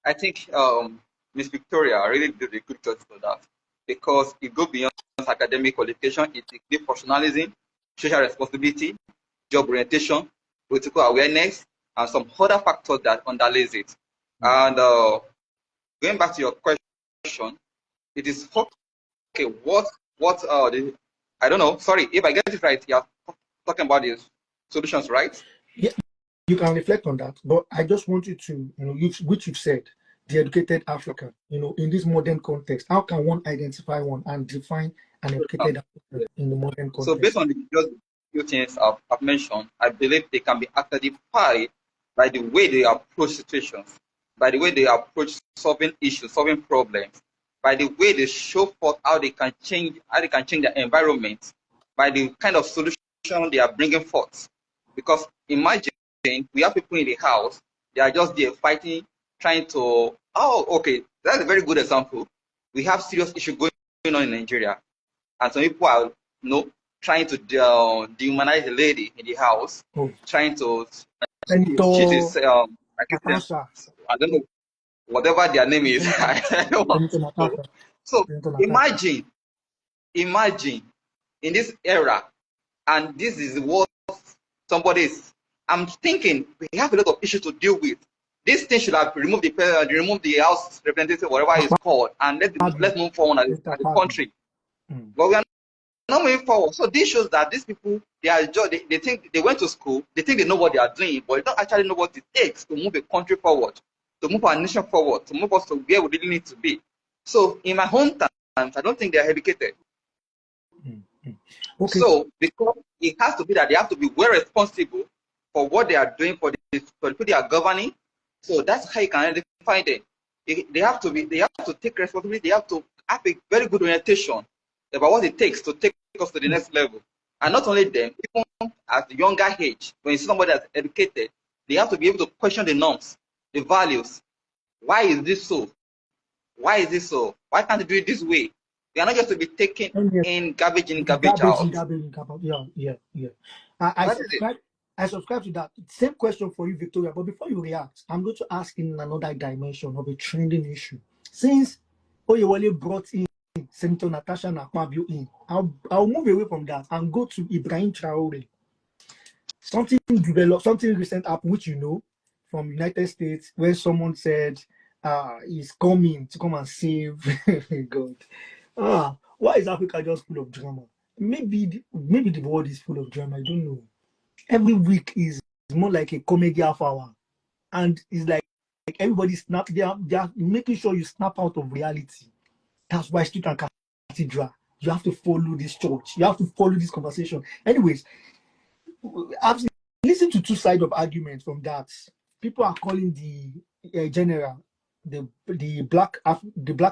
I think Miss Victoria really did a good job for that because it goes beyond academic qualification. It includes professionalism, social responsibility, job orientation, political awareness, and some other factors that underlays it. And going back to your question, it is okay. I don't know. Sorry if I get it right. You're talking about the solutions, right? Yeah, you can reflect on that, but I just want you to, which you've said, the educated African, in this modern context, how can one identify one and define an educated African in the modern So based context? on the just few things I've mentioned, I believe they can be identified by the way they approach situations, by the way they approach solving issues, solving problems, by the way they show forth how they can change their environment, by the kind of solution they are bringing forth. Because imagine we have people in the house, they are just there fighting, trying to. Oh, okay, that's a very good example. We have serious issue going on in Nigeria, and some people are trying to dehumanize a lady in the house, Oh, trying to she's Senator I guess Natasha. I don't know whatever their name is. Senator, I don't want Senator to know. Natasha. So Senator Natasha. imagine in this era, and this is what somebody is. I'm thinking we have a lot of issues to deal with. This thing should have removed the House representative, whatever it's called, and let's move forward as a country. But we are not moving forward. So this shows that these people, they think they went to school, they think they know what they are doing, but they don't actually know what it takes to move a country forward, to move our nation forward, to move us to where we really need to be. So in my hometown, I don't think they are educated. Okay. So because it has to be that they have to be well responsible for what they are doing for the people they are governing. So that's how you can identify them. They have to take responsibility. They have to have a very good orientation about what it takes to take us to the next level. And not only them, even at the younger age, when you see somebody that's educated, they have to be able to question the norms, the values. Why is this so? Why is this so? Why can't they do it this way? They are not just to be taken in, garbage out. Garbage. Yeah. I That is it. subscribe. I subscribe to that. Same question for you, Victoria. But before you react, I'm going to ask in another dimension of a trending issue. Since Oyewole brought in Senator Natasha Nakpabio in, I'll move away from that and go to Ibrahim Traore. Something recent happened, which from United States, where someone said he's coming to come and save God. Why is Africa just full of drama? Maybe the world is full of drama. I don't know. Every week is more like a comedy half hour, and it's like everybody snap. They are making sure you snap out of reality. That's why Street and Cathedral. You have to follow this church. You have to follow this conversation. Anyways, I've listened to two sides of arguments from that. People are calling the general, the black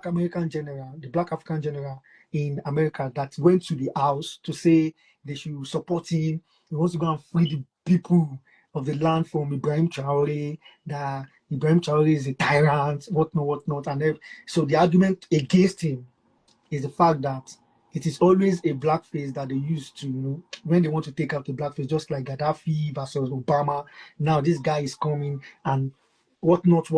American general, the black African general in America that went to the house to say they should support him. He wants to go and free the people of the land from Ibrahim Traore, that Ibrahim Traore is a tyrant, whatnot. And so the argument against him is the fact that it is always a blackface that they use to, when they want to take out the blackface, just like Gaddafi versus Obama. Now this guy is coming and whatnot.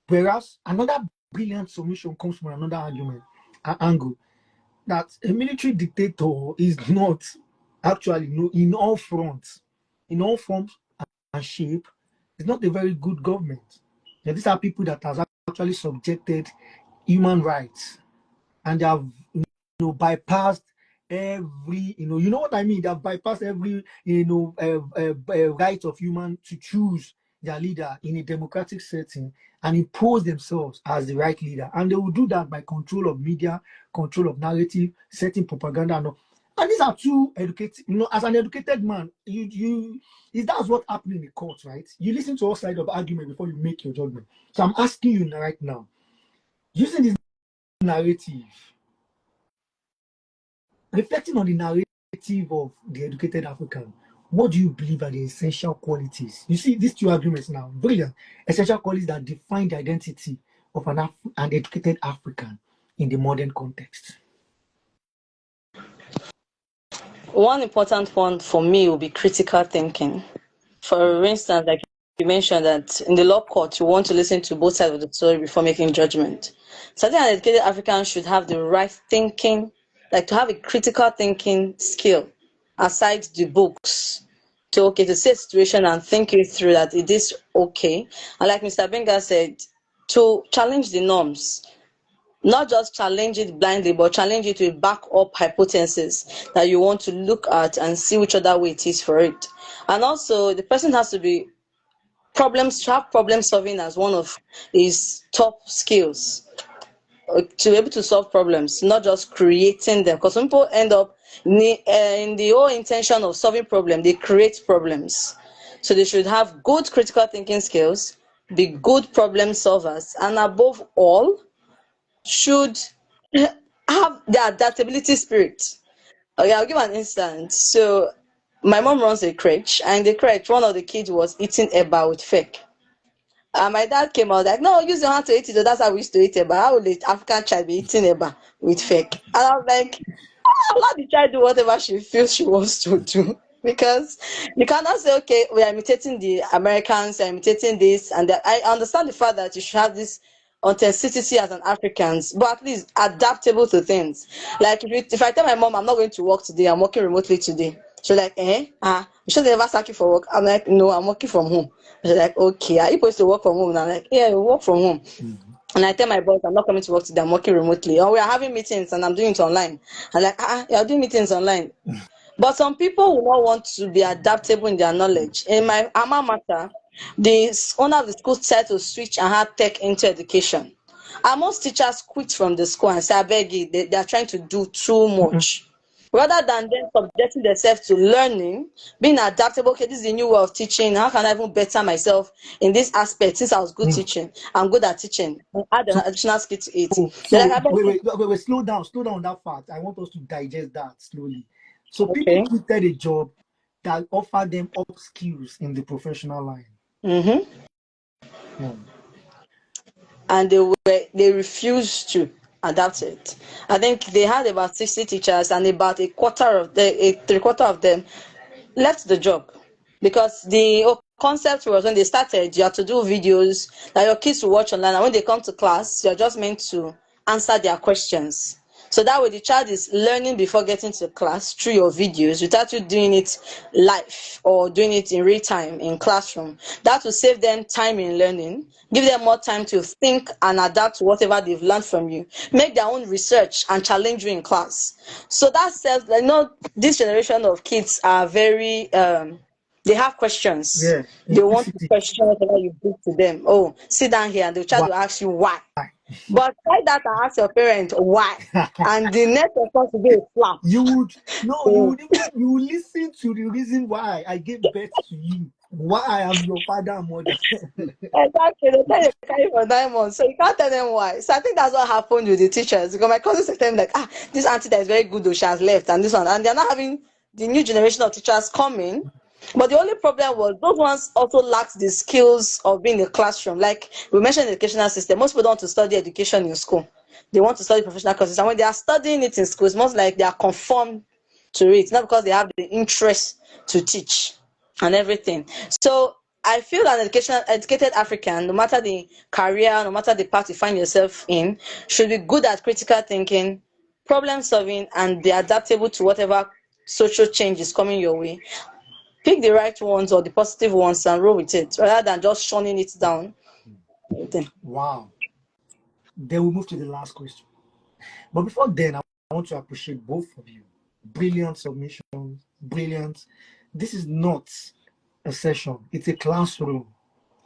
Whereas another brilliant submission comes from another argument, angle, that a military dictator is not actually, in all fronts, in all forms and shape, is not a very good government. Now, these are people that has actually subjected human rights, and they have bypassed every you know what I mean. They have bypassed every right of human to choose their leader in a democratic setting and impose themselves as the right leader, and they will do that by control of media, control of narrative, setting propaganda, And these are two educated, as an educated man, that's what happened in the court, right? You listen to all sides of argument before you make your judgment. So I'm asking you right now, using this narrative, reflecting on the narrative of the educated African, what do you believe are the essential qualities? You see, these two arguments now, brilliant. Essential qualities that define the identity of an educated African in the modern context. One important one for me will be critical thinking. For instance, like you mentioned that in the law court, you want to listen to both sides of the story before making judgment. So I think an educated African should have the right thinking, like to have a critical thinking skill aside the books to see a situation and think it through that it is okay. And like Mr. Gbenga said, to challenge the norms, not just challenge it blindly, but challenge it with back up hypotheses that you want to look at and see which other way it is for it. And also, the person has to be problem solving as one of his top skills, to be able to solve problems, not just creating them. Because some people end up in the whole intention of solving problems, they create problems. So they should have good critical thinking skills, be good problem solvers, and above all, should have the adaptability spirit. Okay, I'll give an instance. So my mom runs a crèche, and in the crèche, one of the kids was eating eba with fake. And my dad came out like, no, use your hand to eat it. So that's how we used to eat eba. How will the African child be eating eba with fake? And I was like, let the child do whatever she feels she wants to do. Because you cannot say, okay, we are imitating the Americans, we are imitating this, and that. I understand the fact that you should have this authenticity as an Africans, but at least adaptable to things. Like if I tell my mom I'm not going to work today, I'm working remotely today. She's like, you should never sack you for work. I'm like, no, I'm working from home. She's like, okay, are you supposed to work from home? And I'm like, yeah, you work from home. And I tell my boss I'm not coming to work today, I'm working remotely. Or we are having meetings and I'm doing it online. I'm like, you're doing meetings online. But some people will not want to be adaptable in their knowledge. In my alma mater, the owner of the school decided to switch and have tech into education. And most teachers quit from the school and say, I beg you, they are trying to do too much. Rather than them subjecting themselves to learning, being adaptable, okay, this is a new way of teaching. How can I even better myself in this aspect? Since I was good teaching, I'm good at teaching. Add an additional skill to it. Wait, slow down on that fact. I want us to digest that slowly. So people Okay. quitted a job that offered them up skills in the professional line. And they refused to adapt it. I think they had about 60 teachers, and about three-quarter of them left the job, because the concept was, when they started, you have to do videos that your kids will watch online, and when they come to class, you're just meant to answer their questions. So that way the child is learning before getting to class through your videos without you doing it live or doing it in real time in classroom. That will save them time in learning, give them more time to think and adapt to whatever they've learned from you, make their own research and challenge you in class. So that says, this generation of kids are very they have questions. Yeah, They want to inquisitive. question whatever you do to them. Oh, sit down here, and the child will ask you why. But try that and ask your parents why. And the next response will be a slap. You would listen to the reason why I gave birth to you, why I am your father and mother. Exactly. They tell you to carry for 9 months, so you can't tell them why. So I think that's what happened with the teachers. Because my cousins said to them like, this auntie that is very good though, she has left, and this one, and they're not having the new generation of teachers coming. But the only problem was those ones also lacked the skills of being in a classroom. Like we mentioned, the educational system. Most people don't want to study education in school. They want to study professional courses, and when they are studying it in school, it's most like they are conformed to it, not because they have the interest to teach and everything. So I feel an educated African, no matter the career, no matter the path you find yourself in, should be good at critical thinking, problem solving, and be adaptable to whatever social change is coming your way. Pick the right ones or the positive ones and roll with it, rather than just shunning it down. Wow. Then we move to the last question. But before then, I want to appreciate both of you. Brilliant submissions, brilliant. This is not a session, it's a classroom.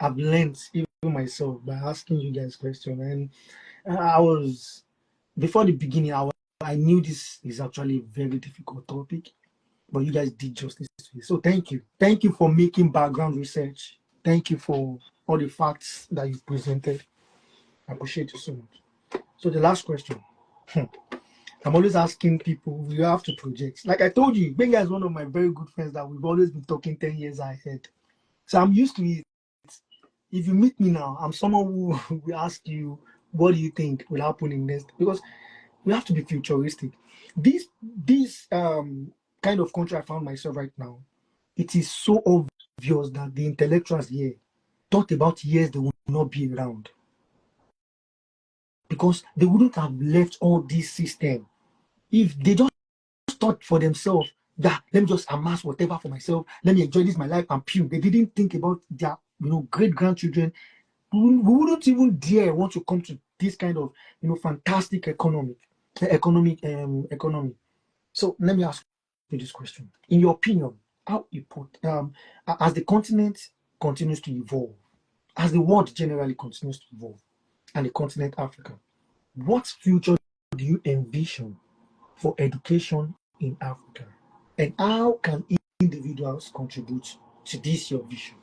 I've learned even myself by asking you guys questions. And I was, before the beginning, I I knew this is actually a very difficult topic, but you guys did justice to it. So thank you. Thank you for making background research. Thank you for all the facts that you presented. I appreciate you so much. So the last question. I'm always asking people, you have to project. Like I told you, Gbenga is one of my very good friends that we've always been talking 10 years ahead. So I'm used to it. If you meet me now, I'm someone who will ask you, what do you think will happen in next? Because we have to be futuristic. This kind of country I found myself right now, it is so obvious that the intellectuals here thought about years they will not be around. Because they wouldn't have left all this system if they just thought for themselves that let me just amass whatever for myself, let me enjoy this my life and pew. They didn't think about their great grandchildren. We wouldn't even dare want to come to this kind of fantastic economy. So let me ask you this question: in your opinion, how important as the continent continues to evolve, as the world generally continues to evolve, and the continent Africa, what future do you envision for education in Africa? And how can individuals contribute to this your vision?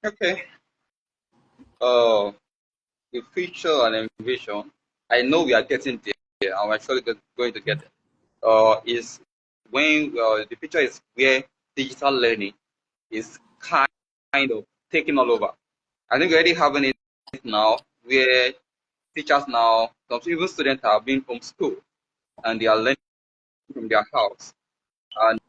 Okay. The future and envision, I know we are getting there, and we're actually going to get there. Is when the future is where digital learning is kind of taking all over. I think we already having it now, where teachers now, some even students are being homeschooled, and they are learning from their house. And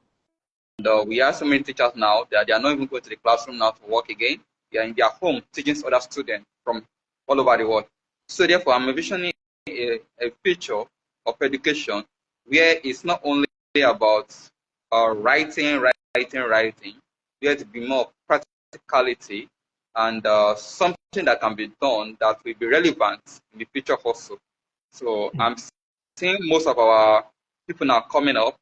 we have so many teachers now that they are not even going to the classroom now to work again. They are in their home teaching other students from all over the world. So therefore, I'm envisioning a future of education where it's not only about writing, where to be more practicality and something that can be done that will be relevant in the future also. So I'm seeing most of our people now coming up.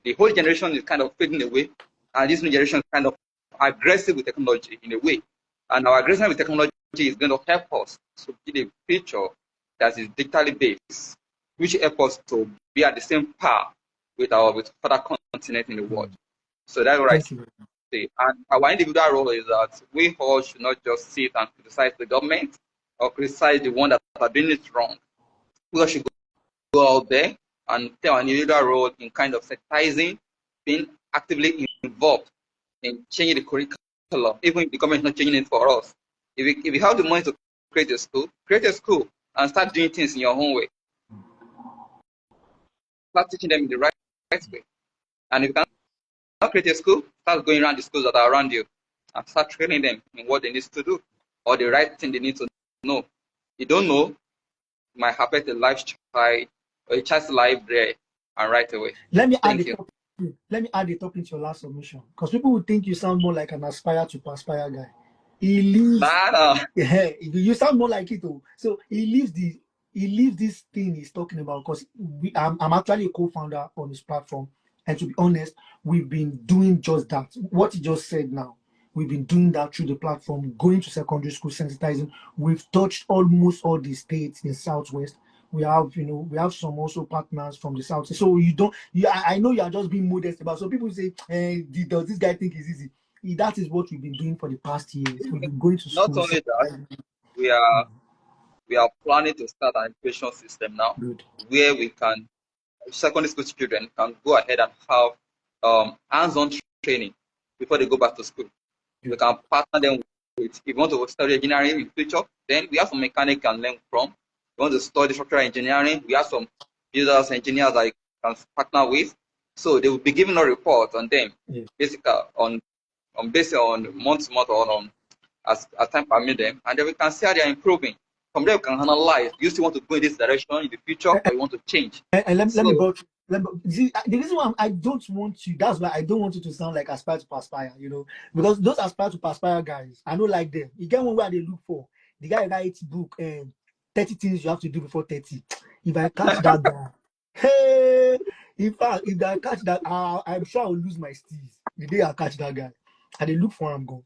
The whole generation is kind of fading away, and this new generation is kind of aggressive with technology in a way. And our aggression with technology is going to help us to build a future that is digitally based, which help us to be at the same par with other continents in the world. So that's what I say. And our individual role is that we all should not just sit and criticize the government or criticize the one that are doing it wrong. We all should go out there and play an individual role in kind of sensitizing, being actively involved in changing the curriculum, even if the government is not changing it for us. If you have the money to create a school and start doing things in your own way. Start teaching them in the right way. And if you cannot create a school, start going around the schools that are around you and start training them in what they need to do or the right thing they need to know. You don't know, you might affect a lifestyle or a child's life there and right away. Let me add the topic to your last submission, because people would think you sound more like an aspire to perspire guy. He leaves. Yeah, you sound more like it. So he leaves this thing he's talking about, because I'm actually a co-founder on this platform, and to be honest, we've been doing just that. What he just said now, we've been doing that through the platform, going to secondary school, sensitizing. We've touched almost all the states in Southwest. We have some also partners from the South. So I know you are just being modest about. So people say, does this guy think it's easy? That is what we've been doing for the past years. We've been going to school. Not only that, we are planning to start an education system now. Good. Where we can, secondary school children can go ahead and have hands-on training before they go back to school. Good. We can partner them with, if you want to study engineering in future, then we have some mechanics can learn from. If you want to study structural engineering, we have some builders, engineers that you can partner with. So they will be giving a report on them, basically based on month to month or as time permit them, and then we can see how they are improving. From there, we can analyze. Do you still want to go in this direction in the future, or you want to change? And let me see, the reason why I don't want you, that's why I don't want you to sound like aspire to perspire, because those aspire to perspire guys, I don't like them. You get one where they look for. The guy writes book, 30 things you have to do before 30. If I catch that guy, hey, in fact, if I catch that, I'm sure I'll lose my steez the day I catch that guy. And they look for him go.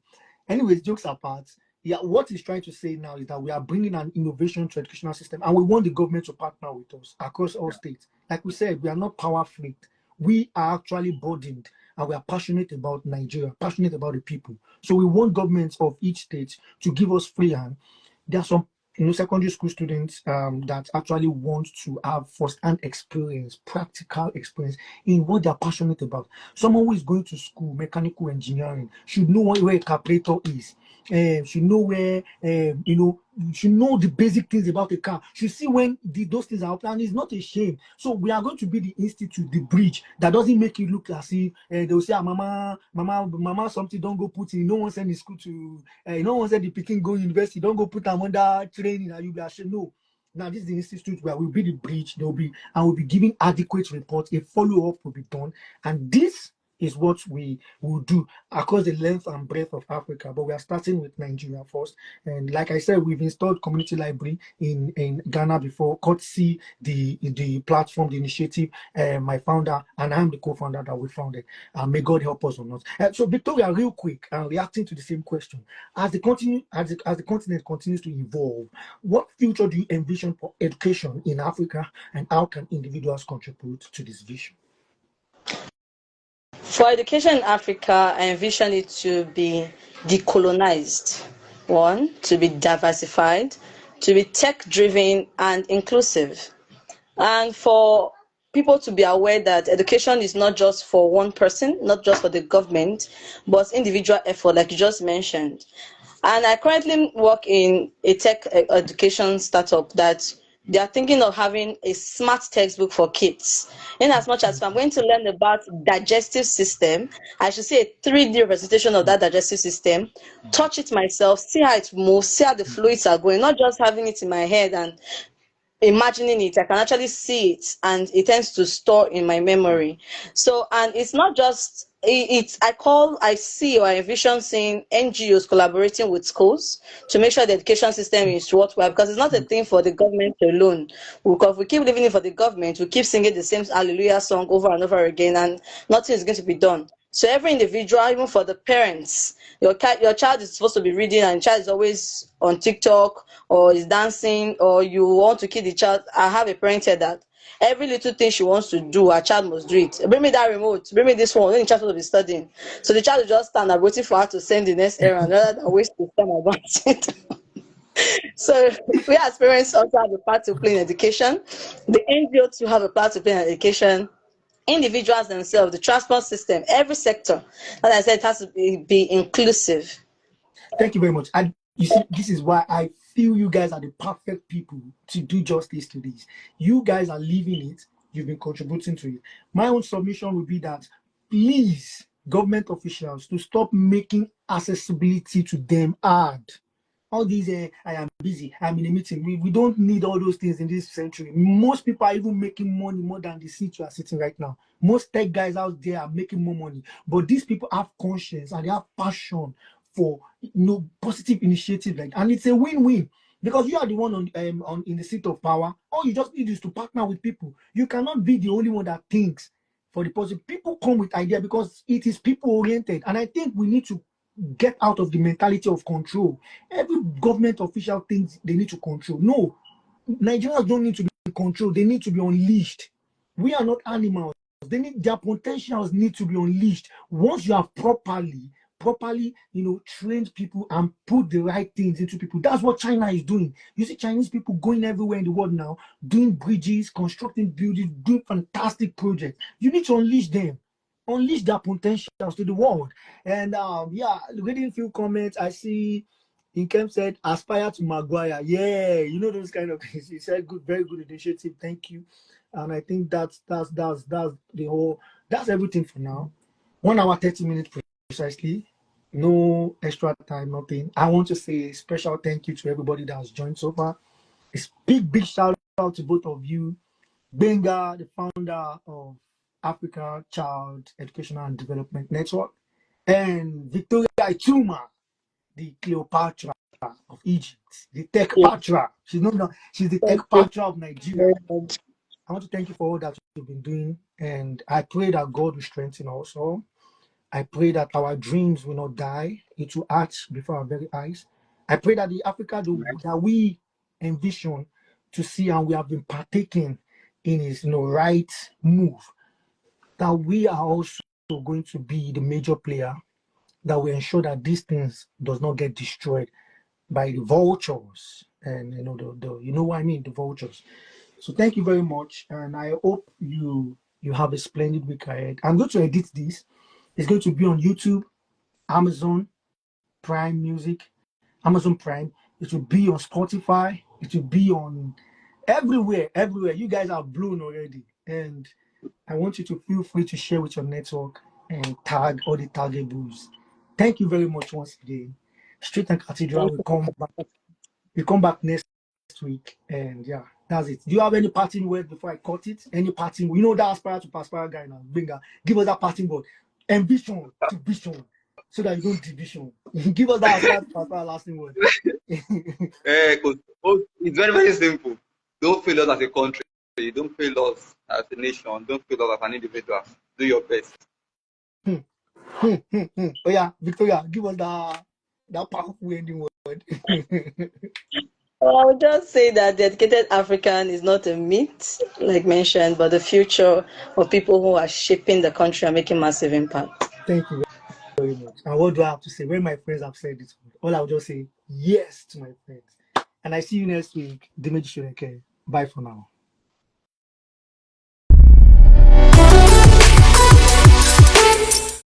Anyways, jokes apart, yeah, what he's trying to say now is that we are bringing an innovation to educational system, and we want the government to partner with us across all states. Like we said, we are not power free. We are actually burdened, and we are passionate about Nigeria, passionate about the people. So we want governments of each state to give us free hand. There are some secondary school students that actually want to have first-hand experience, practical experience in what they're passionate about. Someone who is going to school, mechanical engineering, should know where a carburetor is. Should know where, should know the basic things about a car. Should see when those things are up, and it's not a shame. So we are going to be the institute, the bridge that doesn't make it look as if they'll say, mama, something don't go put in. No one send the school to, no one said the Peking go university. Don't go put them under training, and you'll be ashamed. No. Now this is the institute where we'll be the bridge. We'll be giving adequate reports. A follow-up will be done, and this is what we will do across the length and breadth of Africa. But we are starting with Nigeria first. And like I said, we've installed community library in Ghana before, courtesy the platform, the initiative, my founder, and I'm the co-founder that we founded. May God help us or not. So Victoria, real quick, reacting to the same question. As the continent continues to evolve, what future do you envision for education in Africa, and how can individuals contribute to this vision? For education in Africa, I envision it to be decolonized. One, to be diversified, to be tech-driven and inclusive. And for people to be aware that education is not just for one person, not just for the government, but individual effort, like you just mentioned. And I currently work in a tech education startup that they are thinking of having a smart textbook for kids. In as much as if I'm going to learn about digestive system, I should see a 3D representation of that digestive system, touch it myself, see how it moves, see how the fluids are going, not just having it in my head and imagining it. I can actually see it, and it tends to store in my memory. So, and it's not just I see or I envision seeing NGOs collaborating with schools to make sure the education system is worthwhile, because it's not a thing for the government alone. Because if we keep living it for the government, we keep singing the same hallelujah song over and over again, and nothing is going to be done. So every individual, even for the parents, your child is supposed to be reading and the child is always on TikTok or is dancing, or you want to kill the child. I have a parent here that every little thing she wants to do, her child must do it. Bring me that remote, bring me this one, when the child will be studying. So the child will just stand and waiting for her to send the next errand rather than waste the time about it. So we as parents also have a part to play in education. The NGO to have a part to play in education. Individuals themselves, the transport system, every sector. As I said, it has to be inclusive. Thank you very much. And you see, this is why I feel you guys are the perfect people to do justice to this. You guys are living it. You've been contributing to it. My own submission would be that please, government officials, to stop making accessibility to them hard. All these, I am busy, I'm in a meeting. We don't need all those things in this century. Most people are even making money more than the seat you are sitting right now. Most tech guys out there are making more money. But these people have conscience and they have passion for positive initiative, and it's a win-win, because you are the one on in the seat of power. All you just need is to partner with people. You cannot be the only one that thinks for the positive. People come with idea because it is people oriented, and I think we need to get out of the mentality of control. Every government official thinks they need to control. No, Nigerians don't need to be controlled. They need to be unleashed. We are not animals. Their potentials need to be unleashed. Once you have properly, trained people and put the right things into people. That's what China is doing. You see Chinese people going everywhere in the world now, doing bridges, constructing buildings, doing fantastic projects. You need to unleash them. Unleash their potentials to the world. And reading a few comments, I see Inkem said, aspire to Maguire. Yeah, those kind of things. He said, good, very good initiative. Thank you. And I think that's everything for now. 1 hour, 30 minutes precisely. No extra time, nothing. I want to say a special thank you to everybody that has joined so far. A big shout out to both of you. Gbenga, the founder of Africa Child Educational and Development Network, and Victoria Ituma, the Cleopatra of Egypt, the tech patra. She's the tech patra of Nigeria. I want to thank you for all that you've been doing, and I pray that God will strengthen us all. I pray that our dreams will not die. It will arch before our very eyes. I pray that the Africa that we envision to see and we have been partaking in his right move, that we are also going to be the major player that will ensure that these things does not get destroyed by the vultures. And you know what I mean, the vultures. So thank you very much, and I hope you have a splendid week ahead. I'm going to edit this. It's going to be on YouTube, Amazon Prime Music, Amazon Prime. It will be on Spotify. It will be on everywhere. You guys are blown already, and I want you to feel free to share with your network and tag all the targetables. Thank you very much once again. Street and Cathedral will come back. We come back next week, and yeah, that's it. Do you have any parting word before I cut it? Any parting? You know that aspire to perspire guy now. Gbenga, give us that parting word. Ambition to vision, so that you don't division. Give us that aspire to perspire lasting word. It's very, very simple. Don't fail us as a country. Don't fail us as a nation. Don't fail us as an individual. Do your best. Oh yeah, Victoria, give us that powerful ending word. I would just say that the educated African is not a myth, like mentioned, but the future of people who are shaping the country and making massive impact. Thank you very much. And what do I have to say? When my friends have said this, all I will just say yes to my friends. And I see you next week. Dimeji Shureke. Bye for now.